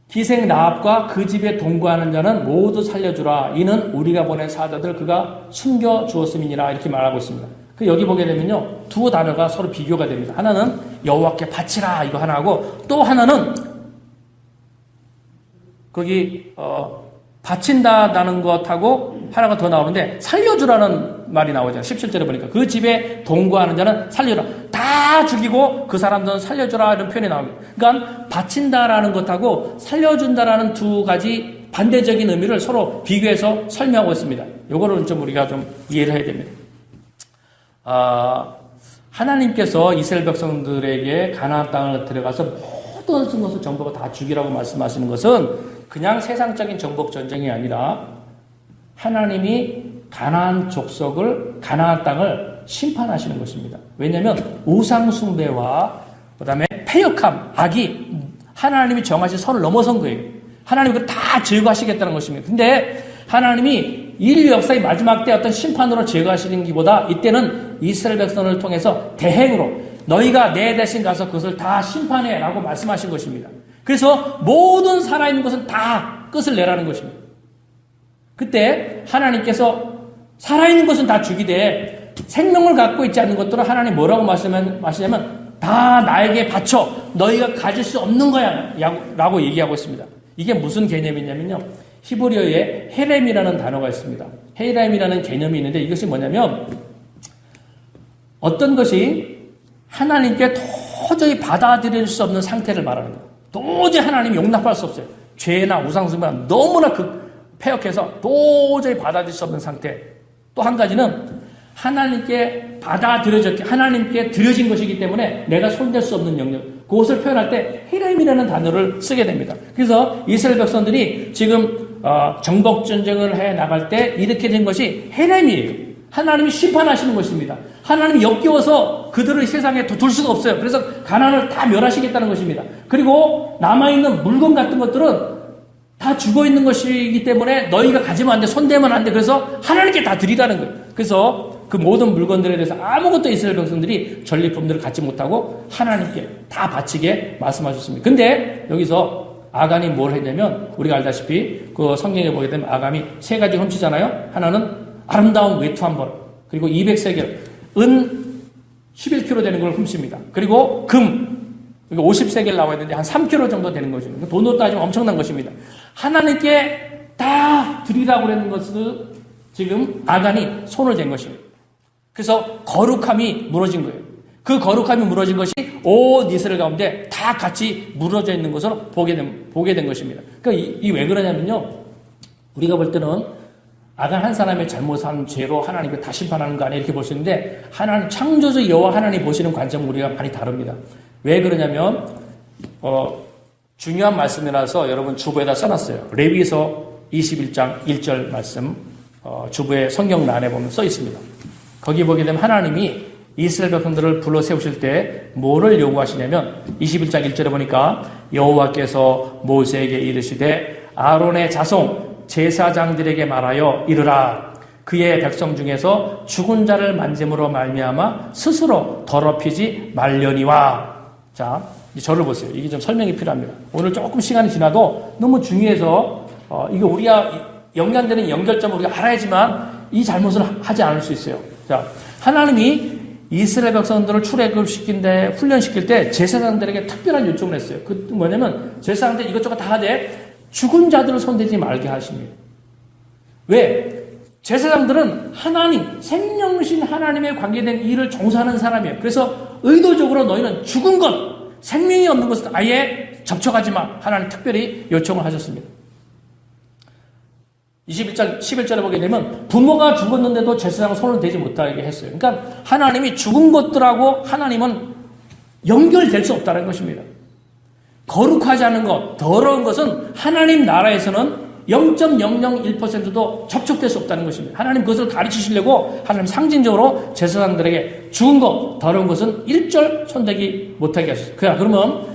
S1: 기생 라합과 그 집에 동거하는 자는 모두 살려주라. 이는 우리가 보낸 사자들 그가 숨겨 주었음이니라. 이렇게 말하고 있습니다. 그 여기 보게 되면요, 두 단어가 서로 비교가 됩니다. 하나는 여호와께 바치라 이거 하나고 또 하나는 거기 바친다라는 것하고 하나가 더 나오는데 살려주라는 말이 나오잖아요. 17절에 보니까 그 집에 동거하는 자는 살려주라. 다 죽이고 그 사람들은 살려주라 이런 표현이 나옵니다. 그러니까 바친다라는 것하고 살려준다라는 두 가지 반대적인 의미를 서로 비교해서 설명하고 있습니다. 요거를 좀 우리가 좀 이해를 해야 됩니다. 하나님께서 이스라엘 백성들에게 가나안 땅을 들어가서 모든 것을 정복을 다 죽이라고 말씀하시는 것은 그냥 세상적인 정복 전쟁이 아니라 하나님이 가나안 족속을, 가나안 땅을 심판하시는 것입니다. 왜냐하면 우상 숭배와 그다음에 패역함, 악이 하나님이 정하신 선을 넘어선 거예요. 하나님이 그걸 다 제거하시겠다는 것입니다. 근데 하나님이 인류 역사의 마지막 때 어떤 심판으로 제거하시는 것보다 이때는 이스라엘 백성을 통해서 대행으로 너희가 내 대신 가서 그것을 다 심판해 라고 말씀하신 것입니다. 그래서 모든 살아있는 것은 다 끝을 내라는 것입니다. 그때 하나님께서 살아있는 것은 다 죽이되 생명을 갖고 있지 않는 것들은 하나님 뭐라고 말씀하시냐면 다 나에게 바쳐 너희가 가질 수 없는 거야 라고 얘기하고 있습니다. 이게 무슨 개념이냐면요, 히브리어에 헤렘이라는 단어가 있습니다. 헤렘이라는 개념이 있는데 이것이 뭐냐면 어떤 것이 하나님께 도저히 받아들일 수 없는 상태를 말하는 거예요. 도저히 하나님이 용납할 수 없어요. 죄나 우상숭배가 너무나 폐역해서 도저히 받아들일 수 없는 상태. 또 한 가지는 하나님께 하나님께 드려진 것이기 때문에 내가 손댈 수 없는 영역. 그것을 표현할 때 헤렘이라는 단어를 쓰게 됩니다. 그래서 이스라엘 백성들이 지금 정복 전쟁을 해 나갈 때 이렇게 된 것이 헤렘이에요. 하나님이 심판하시는 것입니다. 하나님이 역겨워서 그들을 세상에 둘 수가 없어요. 그래서 가나안을 다 멸하시겠다는 것입니다. 그리고 남아있는 물건 같은 것들은 다 죽어있는 것이기 때문에 너희가 가지면 안 돼, 손대면 안 돼. 그래서 하나님께 다 드리라는 거예요. 그래서 그 모든 물건들에 대해서 아무것도 이스라엘 백성들이 전리품들을 갖지 못하고 하나님께 다 바치게 말씀하셨습니다. 근데 여기서 아간이 뭘 했냐면 우리가 알다시피 그 성경에 보게 되면 아간이 세 가지 훔치잖아요. 하나는 아름다운 외투 한 벌, 그리고 200세겔, 은 11kg 되는 걸 훔칩니다. 그리고 금, 50세겔 나와야 되는데 한 3kg 정도 되는 거죠. 돈으로 따지면 엄청난 것입니다. 하나님께 다 드리라고 그랬는 것을 지금 아간이 손을 댄 것입니다. 그래서 거룩함이 무너진 거예요. 그 거룩함이 무너진 것이 온 이스라엘 가운데 다 같이 무너져 있는 것으로 보게 된 것입니다. 그러니까 이 왜 그러냐면요, 우리가 볼 때는 아간 한 사람의 잘못한 죄로 하나님이 다 심판하는 거 아니에요 이렇게 볼 수 있는데 하나님 창조주 여호와 하나님 보시는 관점은 우리가 많이 다릅니다. 왜 그러냐면 중요한 말씀이라서 여러분 주보에다 써놨어요. 레위기서 21장 1절 말씀 주보의 성경란에 보면 써 있습니다. 거기 보게 되면 하나님이 이스라엘 백성들을 불러 세우실 때 뭐를 요구하시냐면 21장 1절에 보니까 여호와께서 모세에게 이르시되 아론의 자손 제사장들에게 말하여 이르라. 그의 백성 중에서 죽은 자를 만짐으로 말미암아 스스로 더럽히지 말려니와. 자, 저를 보세요. 이게 좀 설명이 필요합니다. 오늘 조금 시간이 지나도 너무 중요해서 이게 우리가 연관되는 연결점을 우리가 알아야지만 이 잘못을 하지 않을 수 있어요. 자, 하나님이 이스라엘 백성들을 출애굽시킨데 훈련시킬 때 제사장들에게 특별한 요청을 했어요. 그 뭐냐면 제사장들 이것저것 다 하되 죽은 자들을 손대지 말게 하십니다. 왜? 제사장들은 하나님, 생명신 하나님에 관계된 일을 종사하는 사람이에요. 그래서 의도적으로 너희는 죽은 것, 생명이 없는 것은 아예 접촉하지 마. 하나님 특별히 요청을 하셨습니다. 21절, 11절에 보게 되면 부모가 죽었는데도 제사장은 손을 대지 못하게 했어요. 그러니까 하나님이 죽은 것들하고 하나님은 연결될 수 없다는 것입니다. 거룩하지 않은 것, 더러운 것은 하나님 나라에서는 0.001%도 접촉될 수 없다는 것입니다. 하나님 그것을 가르치시려고 하나님 상징적으로 제사장들에게 죽은 것, 더러운 것은 일절 손대기 못하게 하셨어요. 그러면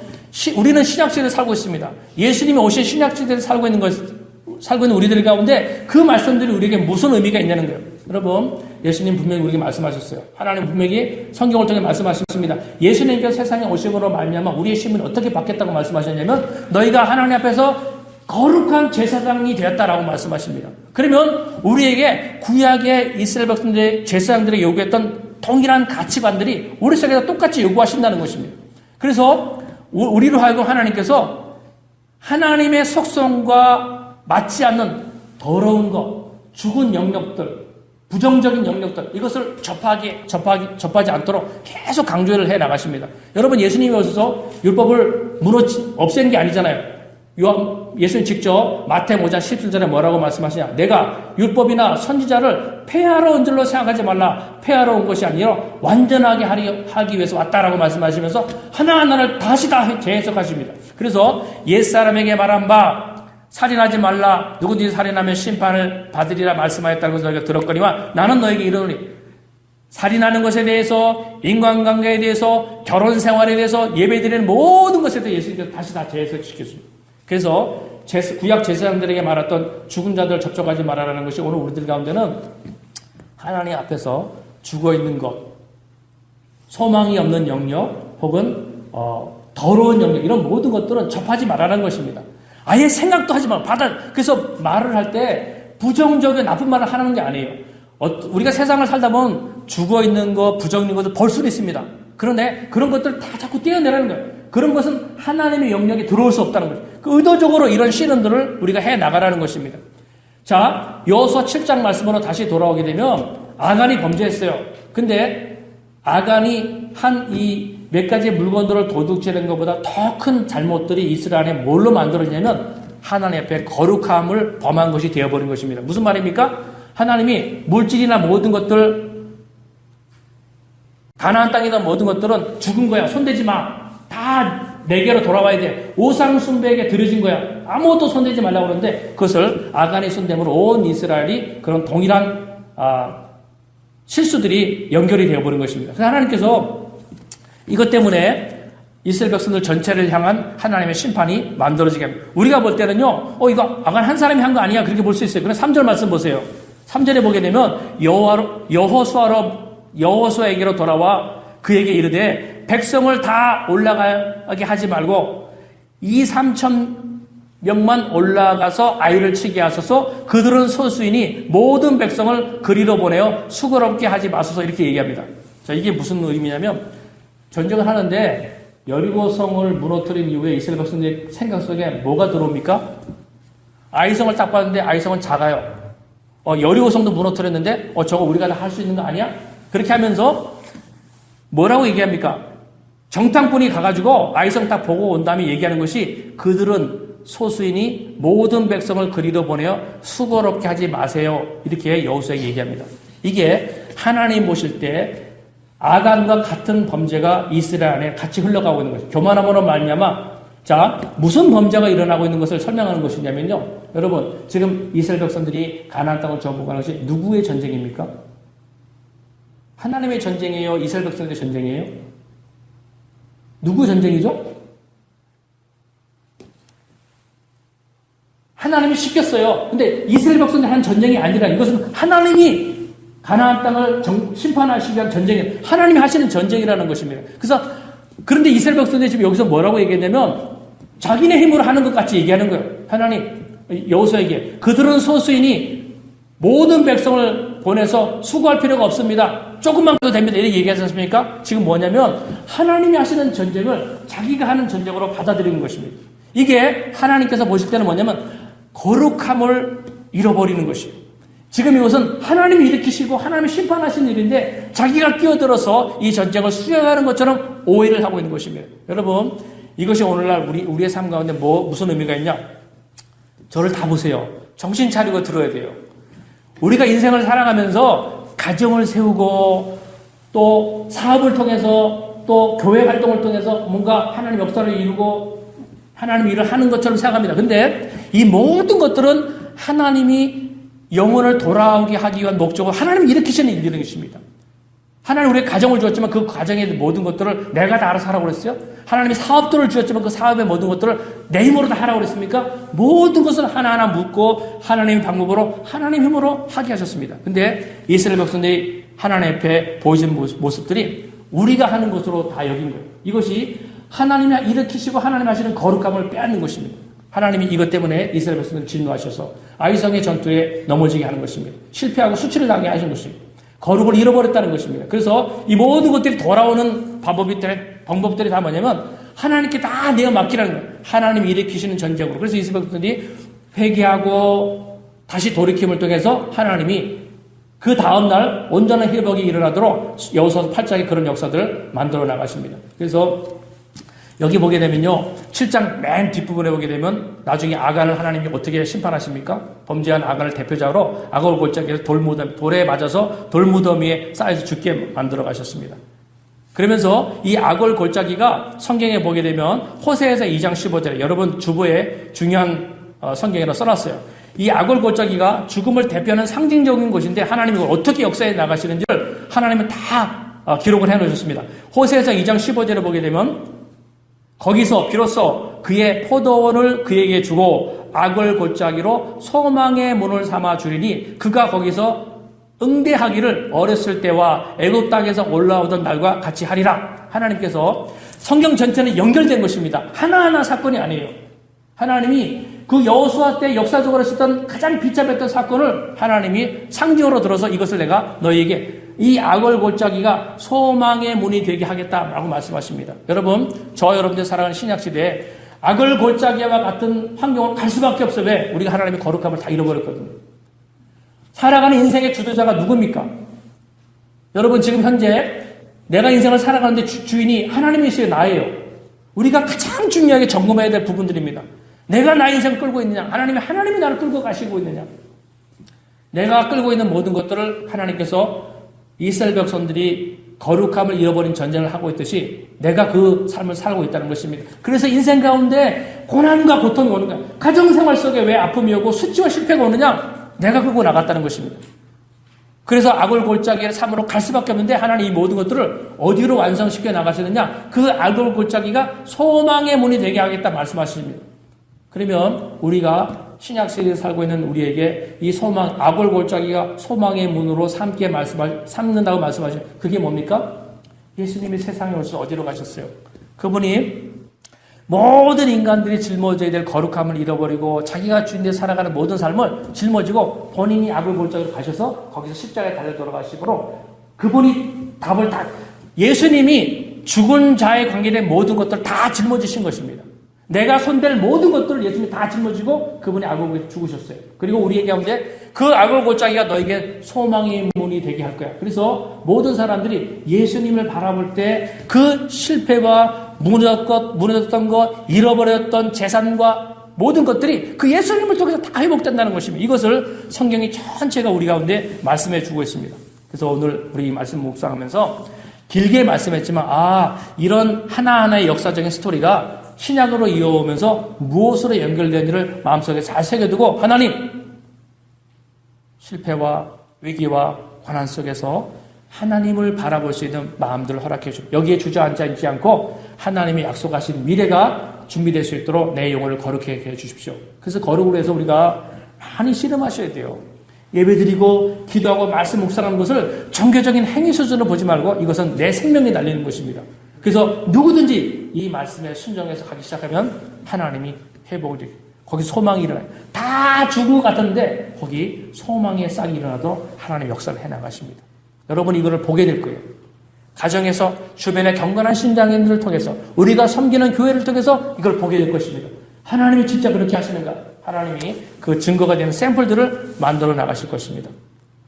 S1: 우리는 신약시대에 살고 있습니다. 예수님이 오신 신약시대에 살고 있는 우리들 가운데 그 말씀들이 우리에게 무슨 의미가 있냐는 거예요. 여러분, 예수님 분명히 우리에게 말씀하셨어요. 하나님 분명히 성경을 통해 말씀하셨습니다. 예수님께서 세상에 오심으로 말미암아 우리의 심을 어떻게 받겠다고 말씀하셨냐면 너희가 하나님 앞에서 거룩한 제사장이 되었다라고 말씀하십니다. 그러면 우리에게 구약의 이스라엘 백성들의 제사장들이 요구했던 동일한 가치관들이 우리 속에서 똑같이 요구하신다는 것입니다. 그래서 우리로 하여금 하나님께서 하나님의 속성과 맞지 않는 더러운 것, 죽은 영역들, 부정적인 영역들, 이것을 접하지 않도록 계속 강조를 해 나가십니다. 여러분, 예수님이 오셔서 율법을 없앤 게 아니잖아요. 예수님 직접 마태 5장 17절에 뭐라고 말씀하시냐? 내가 율법이나 선지자를 폐하러 온 줄로 생각하지 말라. 폐하러 온 것이 아니라 완전하게 하기 위해서 왔다라고 말씀하시면서 하나하나를 다시 다 재해석하십니다. 그래서 옛사람에게 말한 바 살인하지 말라. 누구든지 살인하면 심판을 받으리라 말씀하였다는 것을 너희가 들었거니와 나는 너에게 이르노니 살인하는 것에 대해서, 인간관계에 대해서, 결혼생활에 대해서, 예배드리는 모든 것에 대해서 예수님께서 다시 다 재해석시켰습니다. 그래서 구약 제사장들에게 말했던 죽은 자들 접촉하지 말아라는 것이 오늘 우리들 가운데는 하나님 앞에서 죽어있는 것, 소망이 없는 영역 혹은 더러운 영역, 이런 모든 것들은 접하지 말아라는 것입니다. 아예 생각도 하지 마. 그래서 말을 할 때 부정적인 나쁜 말을 하는 게 아니에요. 우리가 세상을 살다 보면 죽어있는 것, 부정적인 것을 볼 수는 있습니다. 그런데 그런 것들을 다 자꾸 떼어내라는 거예요. 그런 것은 하나님의 영역에 들어올 수 없다는 거죠. 의도적으로 이런 신음들을 우리가 해 나가라는 것입니다. 자, 여호수아 7장 말씀으로 다시 돌아오게 되면 아간이 범죄했어요. 근데 아간이 한 이 몇 가지 물건들을 도둑질한 것보다 더 큰 잘못들이 이스라엘에 뭘로 만들어지냐면 하나님 앞에 거룩함을 범한 것이 되어버린 것입니다. 무슨 말입니까? 하나님이 물질이나 모든 것들, 가나안 땅이나 모든 것들은 죽은 거야. 손대지 마. 다 내게로 돌아와야 돼. 우상 숭배에게 들여진 거야. 아무것도 손대지 말라고 그러는데 그것을 아간의 손대므로 온 이스라엘이 그런 동일한 실수들이 연결이 되어버린 것입니다. 그래서 하나님께서 이것 때문에 이스라엘 백성들 전체를 향한 하나님의 심판이 만들어지게 합니다. 우리가 볼 때는요, 이거 아간 한 사람이 한 거 아니야. 그렇게 볼 수 있어요. 그런데 3절 말씀 보세요. 3절에 보게 되면 여호수아에게로 돌아와 그에게 이르되 백성을 다 올라가게 하지 말고 2,3,000명만 올라가서 아이를 치게 하소서. 그들은 소수이니 모든 백성을 그리로 보내어 수고롭게 하지 마소서. 이렇게 얘기합니다. 자, 이게 무슨 의미냐면 전쟁을 하는데 여리고성을 무너뜨린 이후에 이스라엘 백성들의 생각 속에 뭐가 들어옵니까? 아이성을 딱 봤는데 아이성은 작아요. 여리고성도 무너뜨렸는데 저거 우리가 다 할 수 있는 거 아니야? 그렇게 하면서 뭐라고 얘기합니까? 정탐꾼이 가가지고 아이성 딱 보고 온 다음에 얘기하는 것이 그들은 소수이니 모든 백성을 그리로 보내어 수고롭게 하지 마세요. 이렇게 여호수아에게 얘기합니다. 이게 하나님 보실 때 아간과 같은 범죄가 이스라엘 안에 같이 흘러가고 있는 것이죠. 교만함으로 말미암아 자, 무슨 범죄가 일어나고 있는 것을 설명하는 것이냐면요. 여러분, 지금 이스라엘 백성들이 가나안 땅을 정복하는 것이 누구의 전쟁입니까? 하나님의 전쟁이에요? 이스라엘 백성들의 전쟁이에요? 누구 전쟁이죠? 하나님이 시켰어요. 근데 이스라엘 백성들이 한 전쟁이 아니라 이것은 하나님이 가나안 땅을 심판하시기 위한 전쟁이에요. 하나님이 하시는 전쟁이라는 것입니다. 그런데 이스라엘 백성들이 지금 여기서 뭐라고 얘기했냐면 자기네 힘으로 하는 것 같이 얘기하는 거예요. 하나님, 여호수아에게 그들은 소수이니 모든 백성을 보내서 수고할 필요가 없습니다. 조금만 해도 됩니다. 이렇게 얘기하지 않습니까? 지금 뭐냐면 하나님이 하시는 전쟁을 자기가 하는 전쟁으로 받아들이는 것입니다. 이게 하나님께서 보실 때는 뭐냐면 거룩함을 잃어버리는 것이에요. 지금 이것은 하나님이 일으키시고 하나님이 심판하시는 일인데 자기가 끼어들어서 이 전쟁을 수행하는 것처럼 오해를 하고 있는 것입니다. 여러분, 이것이 오늘날 우리의 삶 가운데 무슨 의미가 있냐? 저를 다 보세요. 정신 차리고 들어야 돼요. 우리가 인생을 살아가면서 가정을 세우고 또 사업을 통해서 또 교회 활동을 통해서 뭔가 하나님 역사를 이루고 하나님 일을 하는 것처럼 생각합니다. 근데 이 모든 것들은 하나님이 영혼을 돌아오게 하기 위한 목적으로 하나님이 일으키시는 일들인 것입니다. 하나님 우리의 가정을 주었지만 그 가정의 모든 것들을 내가 다 알아서 하라고 그랬어요? 하나님이 사업들을 주었지만 그 사업의 모든 것들을 내 힘으로 다 하라고 그랬습니까? 모든 것을 하나하나 묻고 하나님의 방법으로 하나님 힘으로 하게 하셨습니다. 근데 이스라엘 백성들이 하나님 앞에 보여진 모습들이 우리가 하는 것으로 다 여긴 거예요. 이것이 하나님이 일으키시고 하나님 하시는 거룩함을 빼앗는 것입니다. 하나님이 이것 때문에 이스라엘 백성들을 진노하셔서 아이성의 전투에 넘어지게 하는 것입니다. 실패하고 수치를 당하게 하신 것입니다. 거룩을 잃어버렸다는 것입니다. 그래서 이 모든 것들이 돌아오는 방법들이 다 뭐냐면 하나님께 다 내어 맡기라는 거예요. 하나님이 일으키시는 전쟁으로. 그래서 이스라엘 백성들이 회개하고 다시 돌이킴을 통해서 하나님이 그 다음날 온전한 회복이 일어나도록 여호수아 8장에 그런 역사들을 만들어 나가십니다. 그래서 여기 보게 되면요, 7장 맨 뒷부분에 보게 되면 나중에 아간을 하나님이 어떻게 심판하십니까? 범죄한 아간을 대표자로 아간 골짜기에서 돌에 맞아서 돌무더미에 쌓여서 죽게 만들어 가셨습니다. 그러면서 이 아골 골짜기가 성경에 보게 되면 호세에서 2장 15절에 여러분 주보에 중요한 성경에다 써놨어요. 이 아골 골짜기가 죽음을 대표하는 상징적인 곳인데 하나님이 이걸 어떻게 역사해 나가시는지를 하나님은 다 기록을 해놓으셨습니다. 호세에서 2장 15절에 보게 되면 거기서 비로소 그의 포도원을 그에게 주고 아골 골짜기로 소망의 문을 삼아 주리니 그가 거기서 응대하기를 어렸을 때와 애굽 땅에서 올라오던 날과 같이 하리라. 하나님께서 성경 전체는 연결된 것입니다. 하나하나 사건이 아니에요. 하나님이 그 여호수아 때 역사적으로 했었던 가장 비참했던 사건을 하나님이 상징으로 들어서 이것을 내가 너희에게 이 아골 골짜기가 소망의 문이 되게 하겠다라고 말씀하십니다. 여러분, 여러분들 살아가는 신약시대에 아골 골짜기와 같은 환경으로 갈 수밖에 없어요. 왜? 우리가 하나님의 거룩함을 다 잃어버렸거든요. 살아가는 인생의 주도자가 누굽니까? 여러분, 지금 현재 내가 인생을 살아가는데 주인이 하나님이시여 나예요. 우리가 가장 중요하게 점검해야 될 부분들입니다. 내가 나의 인생을 끌고 있느냐? 하나님이 나를 끌고 가시고 있느냐? 내가 끌고 있는 모든 것들을 하나님께서 이스라엘 백성들이 거룩함을 잃어버린 전쟁을 하고 있듯이 내가 그 삶을 살고 있다는 것입니다. 그래서 인생 가운데 고난과 고통이 오는 거야. 가정생활 속에 왜 아픔이 오고 수치와 실패가 오느냐? 내가 끌고 나갔다는 것입니다. 그래서 아골 골짜기의 삶으로 갈 수밖에 없는데 하나님 이 모든 것들을 어디로 완성시켜 나가시느냐? 그 아골 골짜기가 소망의 문이 되게 하겠다 말씀하십니다. 그러면 우리가 신약 시대에 살고 있는 우리에게 이 소망, 아골 골짜기가 소망의 문으로 삼는다고 말씀하시죠. 그게 뭡니까? 예수님이 세상에 오셔서 어디로 가셨어요? 그분이 모든 인간들이 짊어져야 될 거룩함을 잃어버리고 자기가 주인되어 살아가는 모든 삶을 짊어지고 본인이 아골 골짜기로 가셔서 거기서 십자가에 달려 돌아가시므로 그분이 답을 예수님이 죽은 자에 관계된 모든 것들을 다 짊어지신 것입니다. 내가 손댈 모든 것들을 예수님이 다 짊어지고 그분이 아골골에 죽으셨어요. 그리고 우리에게 하는데 그 아골 골짜기가 너에게 소망의 문이 되게 할 거야. 그래서 모든 사람들이 예수님을 바라볼 때 그 실패와 무너졌던 것, 잃어버렸던 재산과 모든 것들이 그 예수님을 통해서 다 회복된다는 것입니다. 이것을 성경이 전체가 우리 가운데 말씀해 주고 있습니다. 그래서 오늘 우리 말씀 묵상하면서 길게 말씀했지만 이런 하나하나의 역사적인 스토리가 신약으로 이어오면서 무엇으로 연결되는지를 마음속에 잘 새겨두고 하나님 실패와 위기와 고난 속에서 하나님을 바라볼 수 있는 마음들을 허락해 주시고 여기에 주저앉아 있지 않고 하나님이 약속하신 미래가 준비될 수 있도록 내 영혼을 거룩하게 해 주십시오. 그래서 거룩을 해서 우리가 많이 씨름하셔야 돼요. 예배드리고 기도하고 말씀 묵상하는 것을 종교적인 행위 수준으로 보지 말고 이것은 내 생명이 달리는 것입니다. 그래서 누구든지 이 말씀에 순종해서 가기 시작하면 하나님이 회복을 주십니다. 거기 소망이 일어나요. 다 죽은 것 같은데 거기 소망의 싹이 일어나도 하나님 역사를 해나가십니다. 여러분 이거를 보게 될 거예요. 가정에서 주변의 경건한 신앙인들을 통해서 우리가 섬기는 교회를 통해서 이걸 보게 될 것입니다. 하나님이 진짜 그렇게 하시는가? 하나님이 그 증거가 되는 샘플들을 만들어 나가실 것입니다.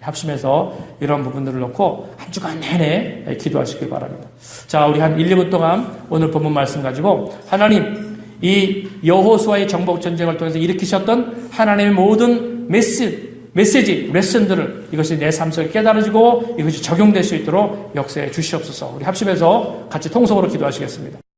S1: 합심해서 이런 부분들을 놓고 한 주간 내내 기도하시길 바랍니다. 자, 우리 한 1, 2분 동안 오늘 본문 말씀 가지고 하나님 이 여호수아의 정복 전쟁을 통해서 일으키셨던 하나님의 모든 메시지, 레슨들을 이것이 내 삶 속에 깨달아지고 이것이 적용될 수 있도록 역사해 주시옵소서. 우리 합심해서 같이 통성으로 기도하시겠습니다.